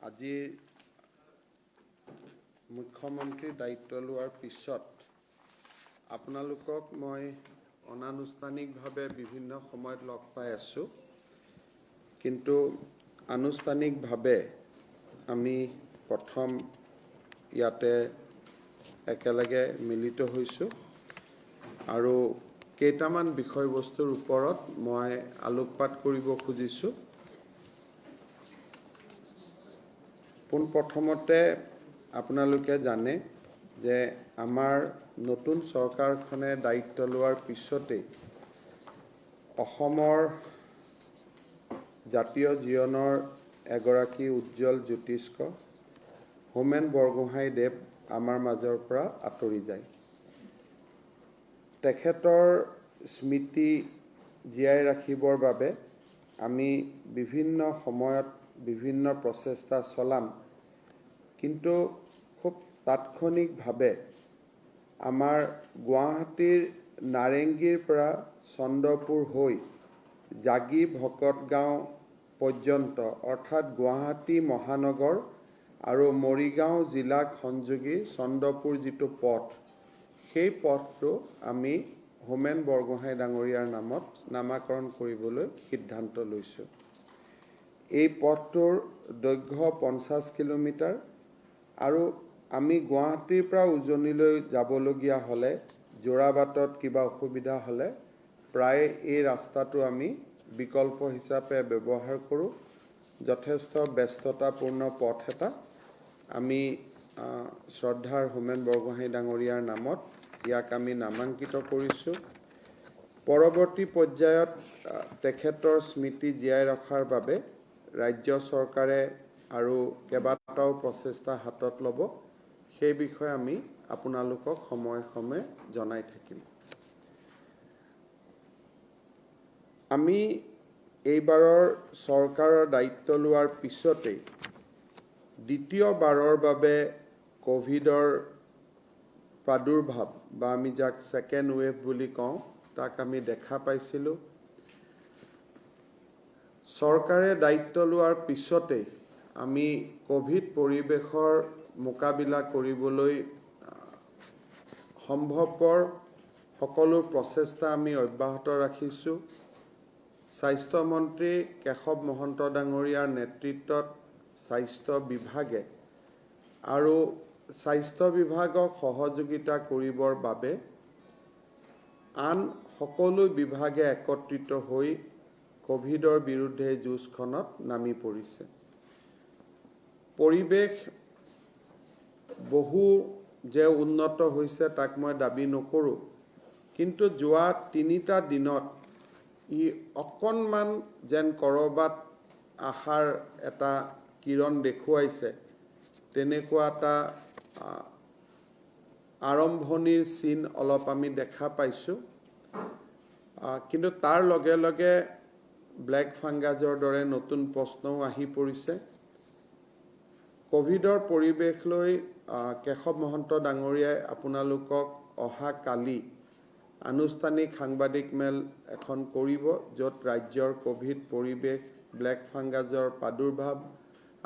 আজি মুখ্যমন্ত্ৰীৰ দায়িত্ব লোৱাৰ পিছত আপোনালোকক মই অনানুষ্ঠানিকভাৱে বিভিন্ন সময়ত লগ পাই আছোঁ, কিন্তু আনুষ্ঠানিকভাৱে আমি প্ৰথম ইয়াতে একেলগে মিলিত হৈছোঁ আৰু কেইটামান বিষয়বস্তুৰ ওপৰত মই আলোকপাত কৰিব খুজিছোঁ। পোনপ্ৰথমতে আপোনালোকে জানে যে আমাৰ নতুন চৰকাৰখনে দায়িত্ব লোৱাৰ পিছতেই অসমৰ জাতীয় জীৱনৰ এগৰাকী উজ্জ্বল জ্যোতিষ্ক হোমেন বৰগোহাঞিদেৱ আমাৰ মাজৰ পৰা আঁতৰি যায়। তেখেতৰ স্মৃতি জীয়াই ৰাখিবৰ বাবে আমি বিভিন্ন সময়ত বিভিন্ন প্ৰচেষ্টা চলাম, কিন্তু খুব তাৎক্ষণিকভাৱে আমাৰ গুৱাহাটীৰ নাৰেংগীৰ পৰা চন্দ্ৰপুৰ হৈ জাগি ভকতগাঁও পৰ্যন্ত অৰ্থাৎ গুৱাহাটী মহানগৰ আৰু মৰিগাঁও জিলাক সংযোগী চন্দ্ৰপুৰ যিটো পথ, সেই পথটো আমি হোমেন বৰগোহাঞি ডাঙৰীয়াৰ নামত নামাকৰণ কৰিবলৈ সিদ্ধান্ত লৈছোঁ। এই পথটোৰ দৈৰ্ঘ্য 50 কিলোমিটাৰ আৰু আমি গুৱাহাটীৰ পৰা উজনিলৈ যাবলগীয়া হ'লে যোৰাবাটত কিবা অসুবিধা হ'লে প্ৰায় এই ৰাস্তাটো আমি বিকল্প হিচাপে ব্যৱহাৰ কৰোঁ। যথেষ্ট ব্যস্ততাপূৰ্ণ পথ এটা আমি শ্ৰদ্ধাৰ হোমেন বৰগোহাঞি ডাঙৰীয়াৰ নামত ইয়াক আমি নামাঙ্কিত কৰিছোঁ। পৰৱৰ্তী পৰ্যায়ত তেখেতৰ স্মৃতি জীয়াই ৰখাৰ বাবে ৰাজ্য চৰকাৰে আৰু কেইবাটাও প্ৰচেষ্টা হাতত ল'ব, সেই বিষয়ে আমি আপোনালোকক সময়ে সময়ে জনাই থাকিম। আমি এইবাৰৰ চৰকাৰৰ দায়িত্ব লোৱাৰ পিছতেই দ্বিতীয়বাৰৰ বাবে কোভিডৰ প্ৰাদুৰ্ভাৱ বা আমি যাক ছেকেণ্ড ৱেভ বুলি কওঁ, তাক আমি দেখা পাইছিলোঁ। চৰকাৰে দায়িত্ব লোৱাৰ পিছতেই আমি কোভিড পৰিৱেশৰ মোকাবিলা কৰিবলৈ সম্ভৱপৰ সকলো প্ৰচেষ্টা আমি অব্যাহত ৰাখিছোঁ। স্বাস্থ্যমন্ত্ৰী কেশৱ মহন্ত ডাঙৰীয়াৰ নেতৃত্বত স্বাস্থ্য বিভাগে আৰু স্বাস্থ্য বিভাগক সহযোগিতা কৰিবৰ বাবে আন সকলো বিভাগে একত্ৰিত হৈ কোভিডৰ বিৰুদ্ধে যুঁজখনত নামি পৰিছে। পৰিৱেশ বহু যে উন্নত হৈছে তাক মই দাবী নকৰোঁ, কিন্তু যোৱা 3টা দিনত ই অকণমান যেন ক'ৰবাত আশাৰ এটা কিৰণ দেখুৱাইছে, তেনেকুৱা এটা আৰম্ভণিৰ চিন অলপ আমি দেখা পাইছোঁ। কিন্তু তাৰ লগে লগে ব্লেক ফাংগাছৰ দৰে নতুন প্ৰশ্নও আহি পৰিছে। কোভিডৰ পৰিৱেশ লৈ কেশৱ মহন্ত ডাঙৰীয়াই আপোনালোকক অহা কালি আনুষ্ঠানিক সাংবাদিক মেল এখন কৰিব, য'ত ৰাজ্যৰ কোভিড পৰিৱেশ, ব্লেক ফাংগাছৰ প্ৰাদুৰ্ভাৱ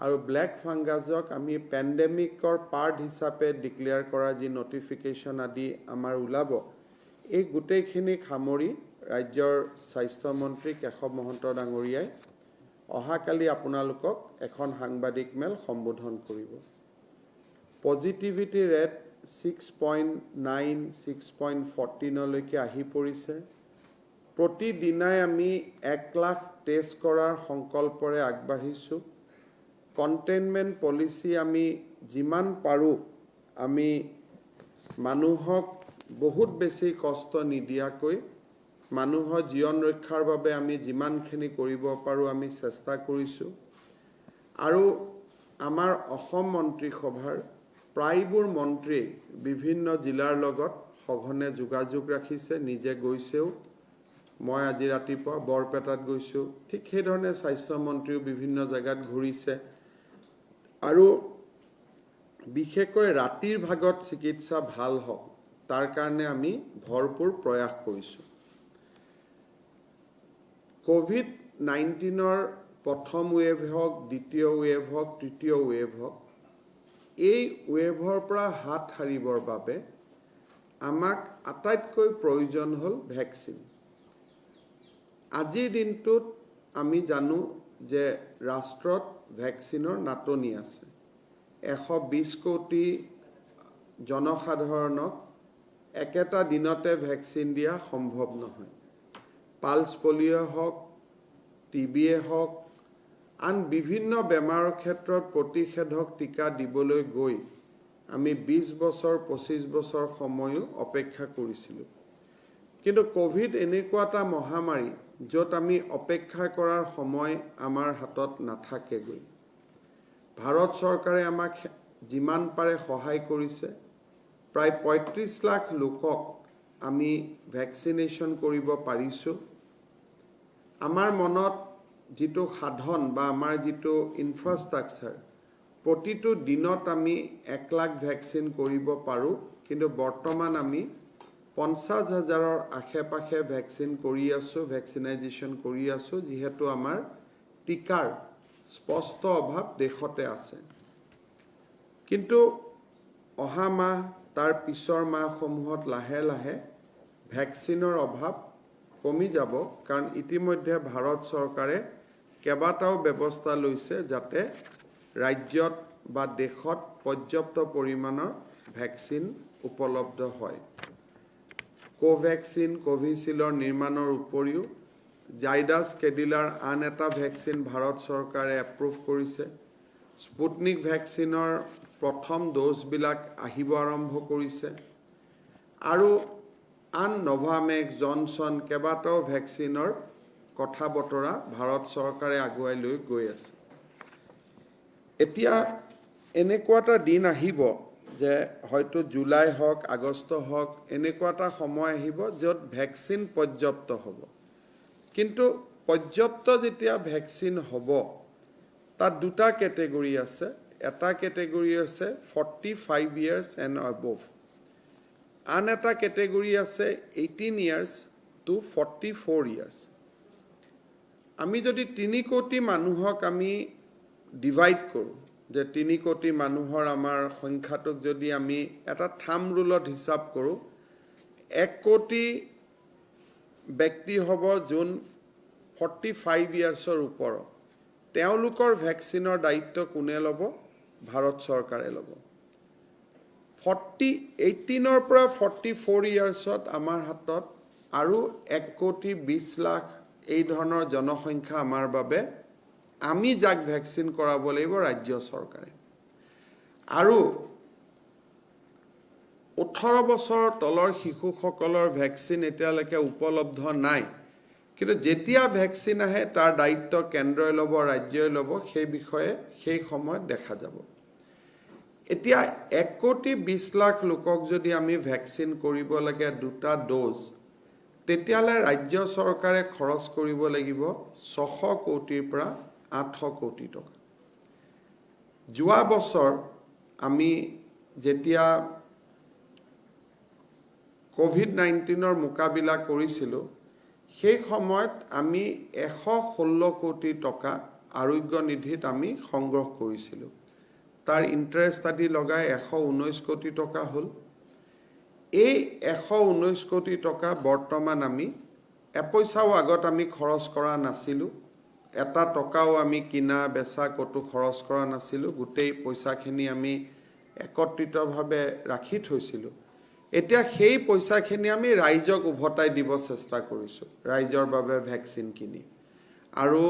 আৰু ব্লেক ফাংগাছক আমি পেণ্ডেমিকৰ পাৰ্ট হিচাপে ডিক্লেয়াৰ কৰা যি নটিফিকেশ্যন আদি আমাৰ ওলাব, এই গোটেইখিনিক সামৰি ৰাজ্যৰ স্বাস্থ্যমন্ত্ৰী কেশৱ মহন্ত ডাঙৰীয়াই অহাকালি আপোনালোকক এখন সাংবাদিক মেল সম্বোধন কৰিব। পজিটিভিটি ৰেট 6.9, 6.14লৈকে আহি পৰিছে। প্ৰতিদিনাই আমি 1 লাখ টেষ্ট কৰাৰ সংকল্পৰে আগবাঢ়িছোঁ। কণ্টেইনমেণ্ট পলিচি আমি যিমান পাৰোঁ আমি মানুহক বহুত বেছি কষ্ট নিদিয়াকৈ মানুহৰ জীৱন ৰক্ষাৰ বাবে আমি যিমানখিনি কৰিব পাৰোঁ আমি চেষ্টা কৰিছোঁ। আৰু আমাৰ অসম মন্ত্ৰীসভাৰ প্ৰায়বোৰ মন্ত্ৰীয়ে বিভিন্ন জিলাৰ লগত সঘনে যোগাযোগ ৰাখিছে, নিজে গৈছেও। মই আজি ৰাতিপুৱা বৰপেটাত গৈছোঁ, ঠিক সেইধৰণে স্বাস্থ্যমন্ত্ৰীও বিভিন্ন জেগাত ঘূৰিছে আৰু বিশেষকৈ ৰাতিৰ ভাগত চিকিৎসা ভাল হওক তাৰ কাৰণে আমি ভৰপূৰ প্ৰয়াস কৰিছোঁ। কোভিড-19ৰ প্ৰথম ৱেভ হওক, দ্বিতীয় ৱেভ হওক, তৃতীয় ৱেভ হওক, এই ৱেভৰ পৰা হাত সাৰিবৰ বাবে আমাক আটাইতকৈ প্ৰয়োজন হ'ল ভেকচিন। আজিৰ দিনটোত আমি জানো যে ৰাষ্ট্ৰত ভেকচিনৰ নাটনি আছে। 120 কোটি জনসাধাৰণক একেটা দিনতে ভেকচিন দিয়া সম্ভৱ নহয়। পালছ পলিঅ' হওক, টিবিয়ে হওক, আন বিভিন্ন বেমাৰৰ ক্ষেত্ৰত প্ৰতিষেধক টিকা দিবলৈ গৈ আমি 20 বছৰ 25 বছৰ সময়ো অপেক্ষা কৰিছিলোঁ। কিন্তু কোভিড এনেকুৱা এটা মহামাৰী য'ত আমি অপেক্ষা কৰাৰ সময় আমাৰ হাতত নাথাকেগৈ। ভাৰত চৰকাৰে আমাক যিমান পাৰে সহায় কৰিছে। প্ৰায় 35 লাখ লোকক আমি ভেকচিনেশ্যন কৰিব পাৰিছোঁ। আমাৰ মনত যিটো সাধন বা আমাৰ যিটো ইনফ্ৰাষ্ট্ৰাকচাৰ, প্ৰতিটো দিনত আমি 1 লাখ ভেকচিন কৰিব পাৰোঁ, কিন্তু বৰ্তমান আমি 50,000ৰ আশে-পাশে ভেকচিন কৰি আছোঁ, ভেকচিনাইজেশ্যন কৰি আছোঁ, যিহেতু আমাৰ টিকাৰ স্পষ্ট অভাৱ দেশতে আছে। কিন্তু অহা মাহ, তাৰ পিছৰ মাহসমূহত লাহে লাহে ভেকচিনৰ অভাৱ কমি যাব, কাৰণ ইতিমধ্যে ভাৰত চৰকাৰে কেইবাটাও ব্যৱস্থা লৈছে যাতে ৰাজ্যত বা দেশত পৰ্যাপ্ত পৰিমাণৰ ভেকচিন উপলব্ধ হয়। কোভেক্সিন, কোভিচিল্ডৰ নিৰ্মাণৰ উপৰিও জাইডাছ কেডিলাৰ আন এটা ভেকচিন ভাৰত চৰকাৰে এপ্ৰুভ কৰিছে। স্পুটনিক ভেকচিনৰ প্ৰথম ড'জবিলাক আহিব আৰম্ভ কৰিছে। আৰু আন নভামেক্স, জনছন কেইবাটাও ভেকচিনৰ কথা বতৰা ভাৰত চৰকাৰে আগুৱাই লৈ গৈ আছে। এতিয়া এনেকুৱা এটা দিন আহিব যে হয়তো জুলাই হওক, আগষ্ট হওক, এনেকুৱা এটা সময় আহিব য'ত ভেকচিন পৰ্যাপ্ত হ'ব। কিন্তু পৰ্যাপ্ত যেতিয়া ভেকচিন হ'ব, তাত দুটা কেটেগৰী আছে। এটা কেটেগৰী আছে 45 years and above, আন এটা কেটেগৰী আছে 18 years to 44 years। আমি যদি 3 কোটি মানুহক আমি ডিভাইড কৰোঁ, যে 3 কোটি মানুহৰ আমাৰ সংখ্যাটোক যদি আমি এটা থাম্ব ৰুলত হিচাপ কৰোঁ, 1 কোটি ব্যক্তি হ'ব যোন 45 yearsৰ ওপৰত। তেওঁলোকৰ ভেকচিনৰ দায়িত্ব কোনে ল'ব? ভাৰত চৰকাৰে ল'ব। 18ৰ পৰা 44 yearsত আমাৰ হাতত আৰু 1 কোটি 20 লাখ এই ধৰণৰ জনসংখ্যা আমাৰ বাবে, আমি যাক ভেকচিন কৰাব লাগিব ৰাজ্য চৰকাৰে। আৰু 18 বছৰৰ তলৰ শিশুসকলৰ ভেকচিন এতিয়ালৈকে উপলব্ধ নাই। কিন্তু যেতিয়া ভেকচিন আহে তাৰ দায়িত্ব কেন্দ্ৰই ল'ব, ৰাজ্যই ল'ব, সেই বিষয়ে সেই সময়ত দেখা যাব। এতিয়া 1 কোটি 20 লাখ লোকক যদি আমি ভেকচিন কৰিব লাগে 2টা ড'জ, তেতিয়াহ'লে ৰাজ্য চৰকাৰে খৰচ কৰিব লাগিব 600 কোটিৰ পৰা 800 কোটি টকা। যোৱা বছৰ আমি যেতিয়া কোভিড-19ৰ মোকাবিলা কৰিছিলোঁ, সেই সময়ত আমি 116 কোটি টকা আৰোগ্য নিধিত আমি সংগ্ৰহ কৰিছিলোঁ। তাৰ ইণ্টাৰেষ্ট আদি লগাই 119 কোটি টকা হ'ল। এই 119 কোটি টকা বৰ্তমান আমি এপইচাও আগত আমি খৰচ কৰা নাছিলোঁ। এটা টকাও আমি কিনা বেচা ক'তো খৰচ কৰা নাছিলোঁ। গোটেই পইচাখিনি আমি একত্ৰিতভাৱে ৰাখি থৈছিলোঁ। এতিয়া সেই পইচাখিনি আমি ৰাইজক উভতাই দিব চেষ্টা কৰিছোঁ, ৰাইজৰ বাবে ভেকচিন কিনি। আৰু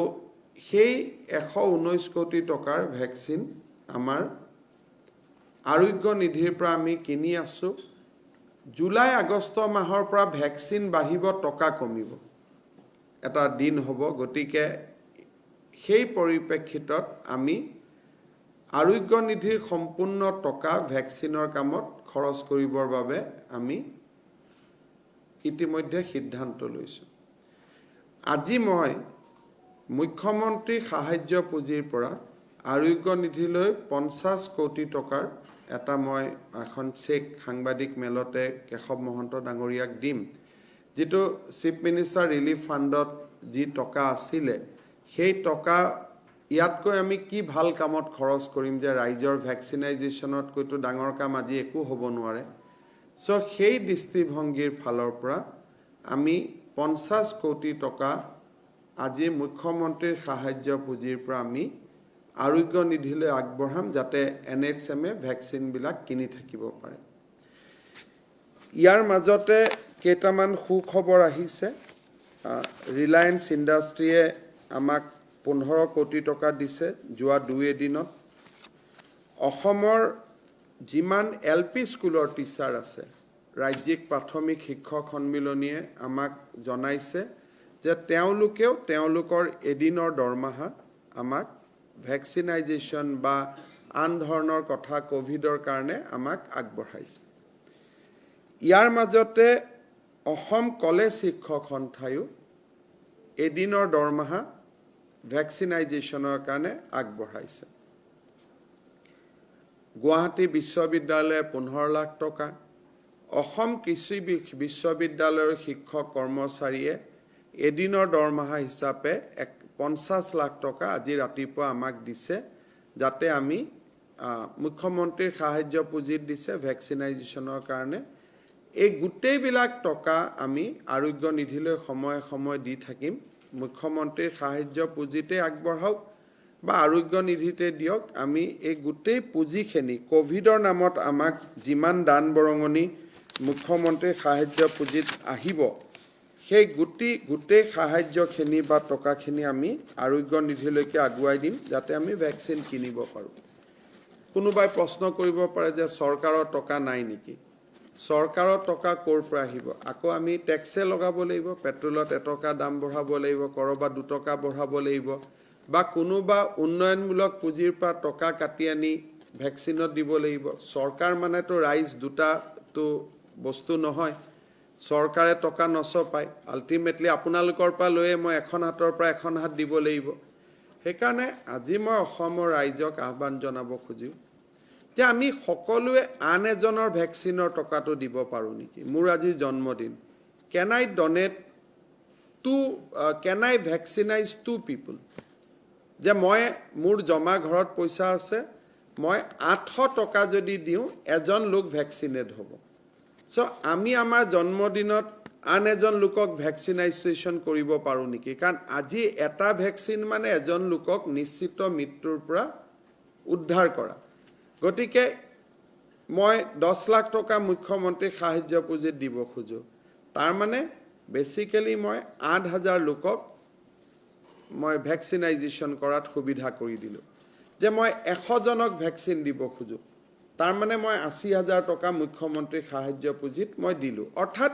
সেই 119 কোটি টকাৰ ভেকচিন আমাৰ আৰোগ্য নিধিৰ পৰা আমি কিনি আছোঁ। জুলাই আগষ্ট মাহৰ পৰা ভেকচিন বাঢ়িব, টকা কমিব, এটা দিন হ'ব। গতিকে সেই পৰিপ্ৰেক্ষিতত আমি আৰোগ্য নিধিৰ সম্পূৰ্ণ টকা ভেকচিনৰ কামত খৰচ কৰিবৰ বাবে আমি ইতিমধ্যে সিদ্ধান্ত লৈছোঁ। আজি মই মুখ্যমন্ত্ৰী সাহায্য পুঁজিৰ পৰা আৰোগ্য নিধিলৈ 50 কোটি টকাৰ এটা মই এখন চেক সাংবাদিক মেলতে কেশৱ মহন্ত ডাঙৰীয়াক দিম। যিটো চিফ মিনিষ্টাৰ ৰিলিফ ফাণ্ডত যি টকা আছিলে, সেই টকা ইয়াতকৈ আমি কি ভাল কামত খৰচ কৰিম যে ৰাইজৰ ভেকচিনাইজেশ্যনতকৈতো ডাঙৰ কাম আজি একো হ'ব নোৱাৰে সো সেই দৃষ্টিভংগীৰ ফালৰ পৰা আমি 50 কোটি টকা আজি মুখ্যমন্ত্ৰীৰ সাহায্য পুঁজিৰ পৰা আমি আৰোগ্য নিধিলৈ আগবঢ়াম যাতে NHM ভেকচিনবিলাক কিনি থাকিব পাৰে ইয়াৰ মাজতে কেইটামান সুখবৰ আহিছে ৰিলায়েন্স ইণ্ডাষ্ট্ৰীয়ে আমাক 15 কোটি টকা দিছে যোৱা 2 এদিনত অসমৰ যিমান LP স্কুলৰ টিচাৰ আছে ৰাজ্যিক প্ৰাথমিক শিক্ষক সন্মিলনীয়ে আমাক জনাইছে যে তেওঁলোকেও তেওঁলোকৰ এদিনৰ দৰমহা আমাক ভেকচিনাইজেশ্যন বা আন ধৰণৰ কথা কোভিডৰ কাৰণে আমাক আগবঢ়াইছে ইয়াৰ মাজতে অসম কলেজ শিক্ষক সন্থায়ো এদিনৰ দৰমহা ভেকচিনাইজেশ্যনৰ কাৰণে আগবঢ়াইছে গুৱাহাটী বিশ্ববিদ্যালয়ে 15 লাখ টকা অসম কৃষি বিশ্ববিদ্যালয়ৰ শিক্ষক কৰ্মচাৰীয়ে এদিনৰ দৰমহা হিচাপে 50 লাখ টকা আজি ৰাতিপুৱা আমাক দিছে যাতে আমি মুখ্যমন্ত্ৰীৰ সাহায্য পুঁজিত দিছে ভেকচিনাইজেশ্যনৰ কাৰণে এই গোটেইবিলাক টকা আমি আৰোগ্য নিধিলৈ সময় সময় দি থাকিম মুখ্যমন্ত্ৰীৰ সাহায্য পুঁজিতে আগবঢ়াওক বা আৰোগ্য নিধিতে দিয়ক আমি এই গোটেই পুঁজিখিনি কোভিডৰ নামত আমাক যিমান দান বৰঙনি মুখ্যমন্ত্ৰীৰ সাহায্য পুঁজিত আহিব সেই গোটেই সাহায্যখিনি বা টকাখিনি আমি আৰোগ্য নিধিলৈকে আগুৱাই দিম যাতে আমি ভেকচিন কিনিব পাৰোঁ কোনোবাই প্ৰশ্ন কৰিব পাৰে যে চৰকাৰৰ টকা নাই নেকি চৰকাৰৰ টকা ক'ৰ পৰা আহিব আকৌ আমি টেক্সে লগাব লাগিব পেট্ৰলত 1 টকা দাম বঢ়াব লাগিব কৰবা 2 টকা বঢ়াব লাগিব বা কোনোবা উন্নয়নমূলক পুঁজিৰ পৰা টকা কাটি আনি ভেকচিনত দিব লাগিব চৰকাৰ মানেতো ৰাইজ দুটাটো বস্তু নহয় চৰকাৰে টকা নচপায় আল্টিমেটলি আপোনালোকৰ পৰা লৈয়ে মই এখন হাতৰ পৰা এখন হাত দিব লাগিব সেইকাৰণে আজি মই অসমৰ ৰাইজক আহ্বান জনাব খুজিম যে আমি সকলোৱে আন এজনৰ ভেকচিনৰ টকাটো দিব পাৰো নেকি মোৰ আজি জন্মদিন can I vaccinize 2 people যে মই মোৰ জমা ঘৰত পইচা আছে মই 800 টকা যদি দিওঁ এজন লোক ভ্যাকসিনেট হ'ব সো আমি আমাৰ জন্মদিনত আন এজন লোকক ভ্যাকসিনাইজেশ্যন কৰিব পাৰো নেকি কাৰণ আজি এটা ভ্যাকসিন মানে এজন লোকক নিশ্চিত মৃত্যুৰ পৰা উদ্ধাৰ কৰা গতিকে মই 10 লাখ টকা মুখ্যমন্ত্ৰী সাহায্য পুঁজিত দিব খুজো তাৰ মানে বেসিক্যালি মই 8000 লোকক মই ভ্যাকচিনাইজেশ্যন কৰাত সুবিধা কৰি দিলো যে মই 100 জনক ভ্যাকচিন দিব খুজো তাৰ মানে মই 80000 টকা মুখ্যমন্ত্ৰী সাহায্য পুঁজিত মই দিলো অৰ্থাৎ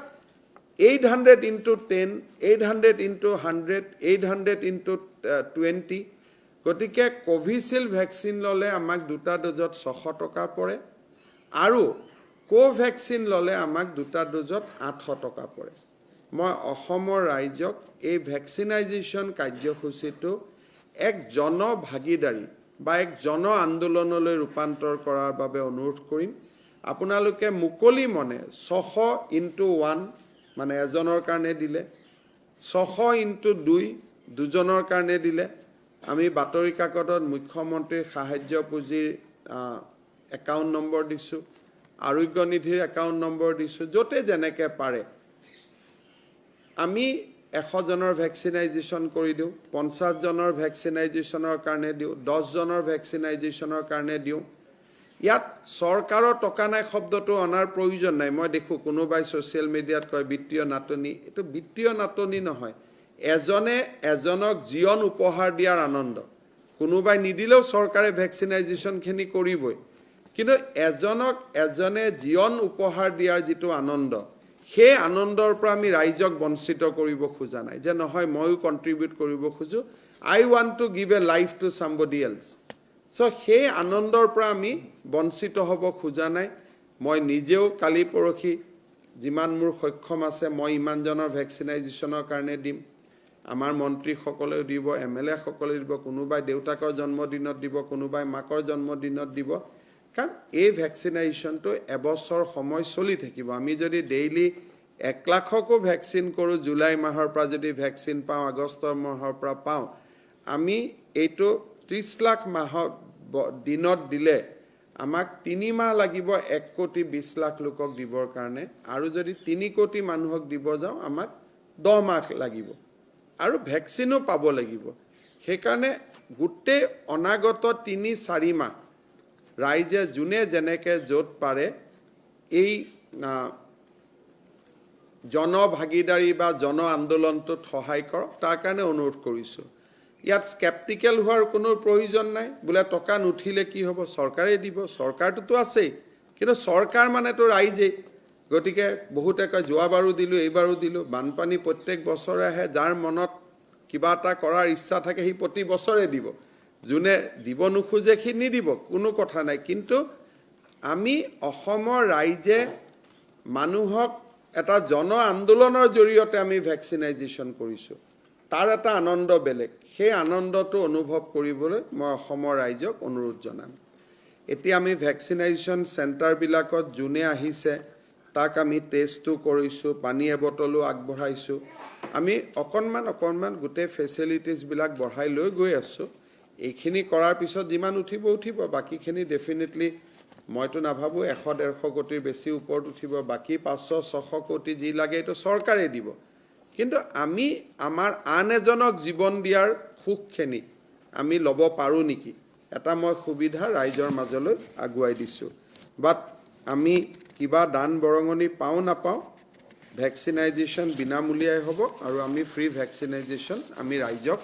800 into 10 800 into 100 800 into 20 গতিকে কোভিশিল্ড ভ্যাকচিন ললে আমাক দুটা ডোজত 600 টকা পৰে আৰু কোভ্যাক্সিন ললে আমাক দুটা ডোজত 800 টকা পৰে মই অসমৰ ৰাইজক এই ভ্যাকচিনাইজেশ্যন কাৰ্যসূচীটো এক জনভাগিদাৰী বা এক জন আন্দোলনলৈ ৰূপান্তৰ কৰাৰ বাবে অনুৰোধ কৰিম আপোনালোকে মুকলি মনে 600 into 1 মানে এজনৰ কাৰণে দিলে 600 into 2 দুজনৰ কাৰণে দিলে আমি বাতৰি কাকতত মুখ্যমন্ত্ৰীৰ সাহায্য পুঁজিৰ একাউণ্ট নম্বৰ দিছো আৰোগ্য নিধিৰ একাউণ্ট নম্বৰ দিছো যতে যেনেকে পাৰে আমি 100 জনৰ ভ্যাকচিনাইজেশ্যন কৰি দিও 50 জনৰ ভ্যাকচিনাইজেশ্যনৰ কাৰণে দিও 10 জনৰ ভ্যাকচিনাইজেশ্যনৰ কাৰণে দিও ইয়াত চৰকাৰৰ টকা নাই শব্দটো অনাৰ প্ৰয়োজন নাই মই দেখো কোনোবাই সোশ্যাল মিডিয়াত কয় বিত্তীয় নাটনি এটো বিত্তীয় নাটনি নহয় এজনে এজনক জীবন উপহাৰ দিয়াৰ আনন্দ কোনোবাই নিদিলেও চৰকাৰে ভ্যাকচিনাইজেশ্যন খিনি কৰিবই কিন্তু এজনক এজনে জীবন উপহাৰ দিয়াৰ যেটো আনন্দ সেই আনন্দৰ পৰা আমি ৰাইজক বঞ্চিত কৰিব খোজা নাই যে নহয় মইও কন্ট্ৰিবিউট কৰিব খুজো I want to give a life to somebody else so সেই আনন্দৰ পৰা আমি বঞ্চিত হ'ব খোজা নাই মই নিজেও কালি পৰখি যিমান মোৰ সক্ষম আছে মই ইমান জনৰ ভ্যাকচিনাইজেশ্যনৰ কাৰণে দিম আমাৰ মন্ত্ৰী সকলেও দিব এমএলএ সকলে দিব কোনোবাই দেউতাকৰ জন্মদিনত দিব কোনোবাই মাকৰ জন্মদিনত দিব কাৰণ এই ভ্যাকচিনেশ্যনটো এবছৰ সময় চলি থাকিব আমি যদি ডেইলি 1 লাখকো ভ্যাকচিন কৰো জুলাই মাহৰ পৰা যদি ভ্যাকচিন পাওঁ আগষ্ট মাহৰ পৰা পাওঁ আমি এইটো 30 লাখ মাহত দিনত দিলে আমাক 3 মাহ লাগিব 1 কোটি 20 লাখ লোকক দিবৰ কাৰণে আৰু যদি 3 কোটি মানুহক দিব যাওঁ আমাক 10 মাহ লাগিব আৰু ভ্যাকচিনো পাব লাগিব সেইকাৰণে গোটেই অনাগত 3-4 মাহ ৰাইজে যোনে যেনেকে য'ত পাৰে এই জনভাগিদাৰী বা জন আন্দোলনটোত সহায় কৰক তাৰ কাৰণে অনুৰোধ কৰিছোঁ ইয়াত স্কেপটিকেল হোৱাৰ কোনো প্ৰয়োজন নাই বোলে টকা নুঠিলে কি হ'ব চৰকাৰে দিব চৰকাৰটোতো আছেই কিন্তু চৰকাৰ মানেতো ৰাইজেই গতিকে বহুতে কয় যোৱাবাৰো দিলোঁ এইবাৰো দিলোঁ বানপানী প্ৰত্যেক বছৰে আহে যাৰ মনত কিবা এটা কৰাৰ ইচ্ছা থাকে সি প্ৰতি বছৰে দিব যোনে দিব নোখোজে সি নিদিব কোনো কথা নাই কিন্তু আমি অসমৰ ৰাইজে মানুহক এটা জন আন্দোলনৰ জৰিয়তে আমি ভ্যাকচিনাইজেশ্যন কৰিছোঁ তাৰ এটা আনন্দ বেলেগ সেই আনন্দটো অনুভৱ কৰিবলৈ মই অসমৰ ৰাইজক অনুৰোধ জনাম এতিয়া আমি ভ্যাকচিনাইজেশ্যন চেণ্টাৰবিলাকত যোনে আহিছে তাক আমি টেষ্টটো কৰিছোঁ পানী এবটলো আগবঢ়াইছোঁ আমি অকণমান গোটেই ফেচিলিটিছবিলাক বঢ়াই লৈ গৈ আছোঁ এইখিনি কৰাৰ পিছত যিমান উঠিব বাকীখিনি ডেফিনেটলি মইতো নাভাবোঁ 100-150 কোটিৰ বেছি ওপৰত উঠিব বাকী 500-600 কোটি যি লাগে এইটো চৰকাৰে দিব কিন্তু আমি আমাৰ আন এজনক জীৱন দিয়াৰ সুখখিনি আমি ল'ব পাৰোঁ নেকি এটা মই সুবিধা ৰাইজৰ মাজলৈ আগুৱাই দিছোঁ বাট আমি কিবা দান বৰঙণি পাওঁ নাপাওঁ ভ্যাকচিনাইজেশ্যন বিনামূলীয়াই হ'ব আৰু আমি ফ্ৰী ভ্যাকচিনাইজেশ্যন আমি ৰাইজক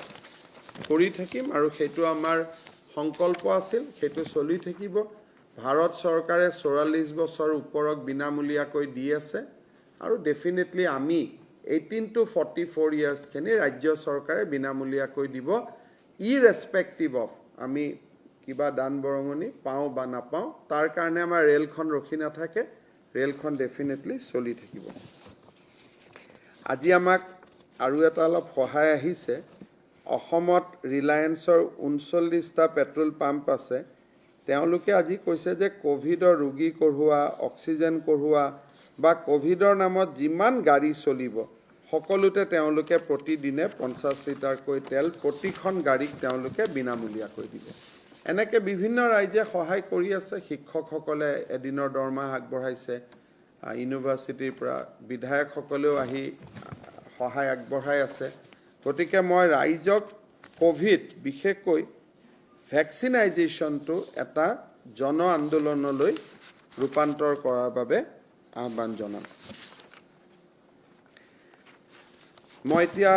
কৰি থাকিম আৰু সেইটো আমাৰ সংকল্প আছিল সেইটো চলি থাকিব ভাৰত চৰকাৰে 44 বছৰ ওপৰক বিনামূলীয়াকৈ দি আছে আৰু ডেফিনেটলি আমি 18 to 44 ইয়াৰ্ছখিনি ৰাজ্য চৰকাৰে বিনামূলীয়াকৈ দিব ইৰেস্পেক্টিভ অফ আমি কিবা দান বৰঙণি পাওঁ বা নাপাওঁ তাৰ কাৰণে আমাৰ ৰেলখন ৰখি নাথাকে ৰেলখন ডেফিনেটলি চলি থাকিব আজি আমাক আৰু এটা অলপ সহায় আহিছে অসমত ৰিলায়েন্সৰ 39টা পেট্ৰল পাম্প আছে তেওঁলোকে আজি কৈছে যে কোভিডৰ ৰোগী কঢ়োৱা অক্সিজেন কঢ়োৱা বা কোভিডৰ নামত যিমান গাড়ী চলিব সকলোতে তেওঁলোকে প্ৰতিদিনে 50 লিটাৰকৈ তেল প্ৰতিখন গাড়ীক তেওঁলোকে বিনামূলীয়াকৈ দিব এনেকৈ বিভিন্ন ৰাজ্যে সহায় কৰি আছে শিক্ষকসকলে এদিনৰ দৰমহা আগবঢ়াইছে ইউনিভাৰ্চিটিৰ পৰা বিধায়কসকলেও আহি সহায় আগবঢ়াই আছে গতিকে মই ৰাইজক কোভিড বিশেষকৈ ভ্যাকচিনাইজেশ্যনটো এটা জন আন্দোলনলৈ ৰূপান্তৰ কৰাৰ বাবে আহ্বান জনাম মই এতিয়া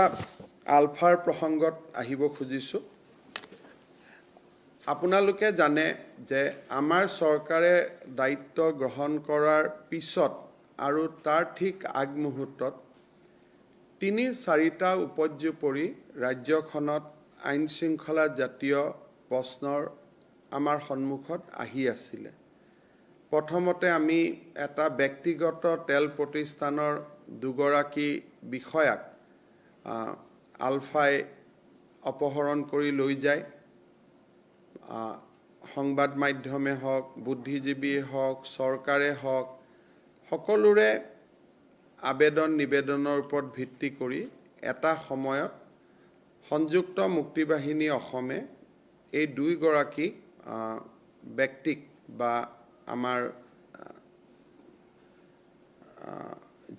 আলফাৰ প্ৰসংগত আহিব খুজিছোঁ আপোনালোকে জানে যে আমাৰ চৰকাৰে দায়িত্ব গ্ৰহণ কৰাৰ পিছত আৰু তাৰ ঠিক আগমুহূৰ্তত 3-4টা উপৰ্যুপৰি ৰাজ্যখনত আইন শৃংখলা জাতীয় প্ৰশ্নৰ আমাৰ সন্মুখত আহি আছিলে প্ৰথমতে আমি এটা ব্যক্তিগত তেল প্ৰতিষ্ঠানৰ দুগৰাকী বিষয়াক আলফাই অপহৰণ কৰি লৈ যায় সংবাদ মাধ্যমে হওক বুদ্ধিজীৱী হওক চৰকাৰে হওক সকলোৰে আবেদন নিবেদনৰ ওপৰত ভিত্তি কৰি এটা সময়ত সংযুক্ত মুক্তিবাহিনী অসমে এই দুইগৰাকী ব্যক্তিক বা আমাৰ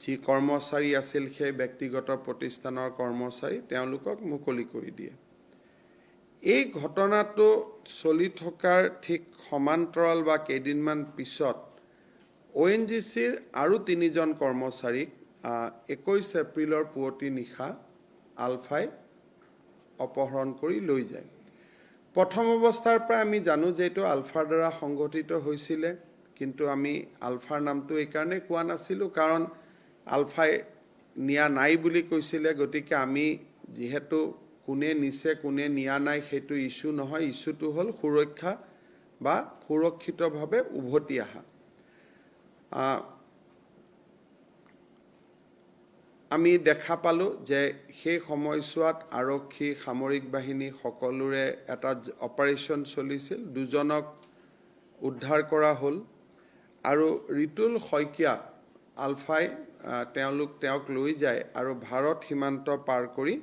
যি কৰ্মচাৰী আছিল সেই ব্যক্তিগত প্ৰতিষ্ঠানৰ কৰ্মচাৰী তেওঁলোকক মুকলি কৰি দিয়ে এই ঘটনাটো চলি থকাৰ ঠিক সমান্তৰাল বা কেইদিনমান পিছত ONGCৰ আৰু 3জন কৰ্মচাৰীক 21 এপ্ৰিলৰ পুৱতি নিশা আলফাই অপহৰণ কৰি লৈ যায় প্ৰথম অৱস্থাৰ পৰা আমি জানো যে এইটো আলফাৰ দ্বাৰা সংগঠিত হৈছিল কিন্তু আমি আলফাৰ নামটো এই কাৰণে কোৱা নাছিলোঁ কাৰণ আলফাই নিয়া নাই বুলি কৈছিল গতিকে আমি যেহেতু কোনে নিছে কোনে নিয়া নাই সেইটো ইস্যু নহয় ইস্যুটো হ'ল সুৰক্ষা বা সুৰক্ষিতভাৱে উভতি আহা আমি দেখা পালো যে সেই সময়ছোৱাত আৰক্ষী সামৰিক বাহিনী সকলোৰে এটা অপাৰেশ্যন চলিছিল দুজনক উদ্ধাৰ কৰা হ'ল আৰু ৰিতুল শইকীয়া আলফাই তেওঁক লৈ যায় আৰু ভাৰত সীমান্ত পাৰ কৰি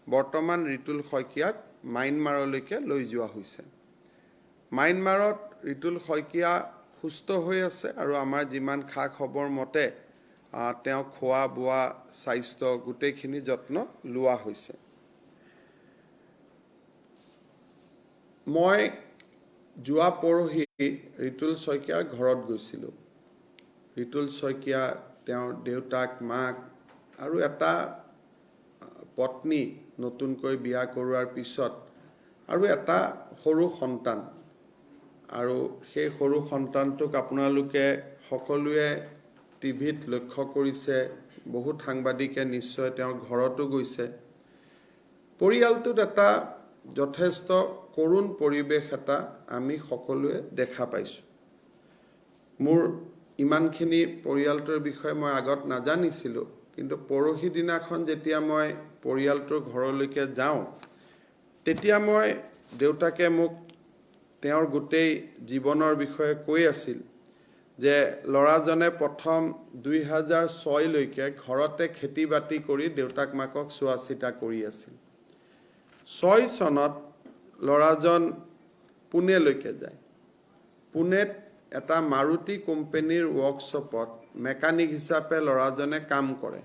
বৰ্তমান ৰিতুল শইকীয়াক মাইনমাৰলৈকে লৈ যোৱা হৈছে। মাইনমাৰত ৰিতুল শইকীয়া সুস্থ হৈ আছে আৰু আমাৰ যিমান খা খবৰ মতে তেওঁ খোৱা বোৱা স্বাস্থ্য গোটেইখিনি যত্ন লোৱা হৈছে। মই যোৱা পৰহি ৰিতুল শইকীয়াৰ ঘৰত গৈছিলোঁ। ৰিতুল শইকীয়া তেওঁৰ দেউতাক মাক আৰু এটা পত্নী নতুনকৈ বিয়া কৰোৱাৰ পিছত আৰু এটা সৰু সন্তান, আৰু সেই সৰু সন্তানটোক আপোনালোকে সকলোৱে টিভিত লক্ষ্য কৰিছে, বহুত সাংবাদিকে নিশ্চয় তেওঁৰ ঘৰতো গৈছে। পৰিয়ালটোত এটা যথেষ্ট কৰুণ পৰিৱেশ এটা আমি সকলোৱে দেখা পাইছোঁ। মোৰ ইমানখিনি পৰিয়ালটোৰ বিষয়ে মই আগত নাজানিছিলোঁ, কিন্তু পৰহি দিনাখন যেতিয়া মই পৰিয়ালটোৰ ঘৰলৈকে যাওঁ, তেতিয়া মই দেউতাকে মোক তেওঁৰ গোটেই জীৱনৰ বিষয়ে কৈ আছিল যে ল'ৰাজনে প্ৰথম 2006লৈকে ঘৰতে খেতি বাতি কৰি দেউতাক মাকক চোৱা চিতা কৰি আছিল। 6 চনত ল'ৰাজন পুনেলৈকে যায়। পুনেত এটা মাৰুতি কোম্পানীৰ ৱৰ্কশ্বপত মেকানিক হিচাপে ল'ৰাজনে কাম কৰে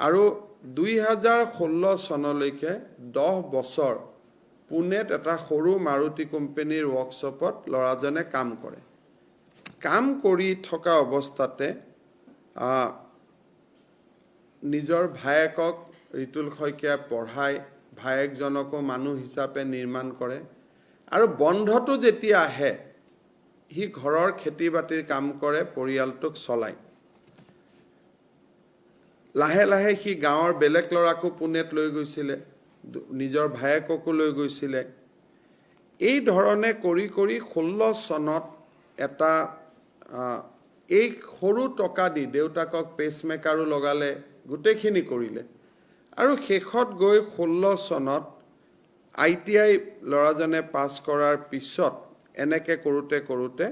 আৰু 2016 চনলৈকে 10 বছৰ পুনেত এটা সৰু মাৰুতি কোম্পানীৰ ৱৰ্কশ্বপত ল'ৰাজনে কাম কৰে। কাম কৰি থকা অৱস্থাতে নিজৰ ভায়েকক ৰিতুল শইকীয়াই পঢ়ায়, ভায়েকজনকো মানুহ হিচাপে নিৰ্মাণ কৰে আৰু বন্ধটো যেতিয়া আহে সি ঘৰৰ খেতি বাতিৰ কাম কৰে, পৰিয়ালটোক চলায়। লাহে লাহে সি গাঁৱৰ বেলেগ ল'ৰাকো পুনেত লৈ গৈছিলে, নিজৰ ভায়েককো লৈ গৈছিলে। এই ধৰণে কৰি কৰি 16 চনত এটা এই সৰু টকা দি দেউতাকক পেচমেকাৰো লগালে, গোটেইখিনি কৰিলে আৰু শেষত গৈ 16 চনত ITI ল'ৰাজনে পাছ কৰাৰ পিছত এনেকৈ কৰোঁতে কৰোঁতে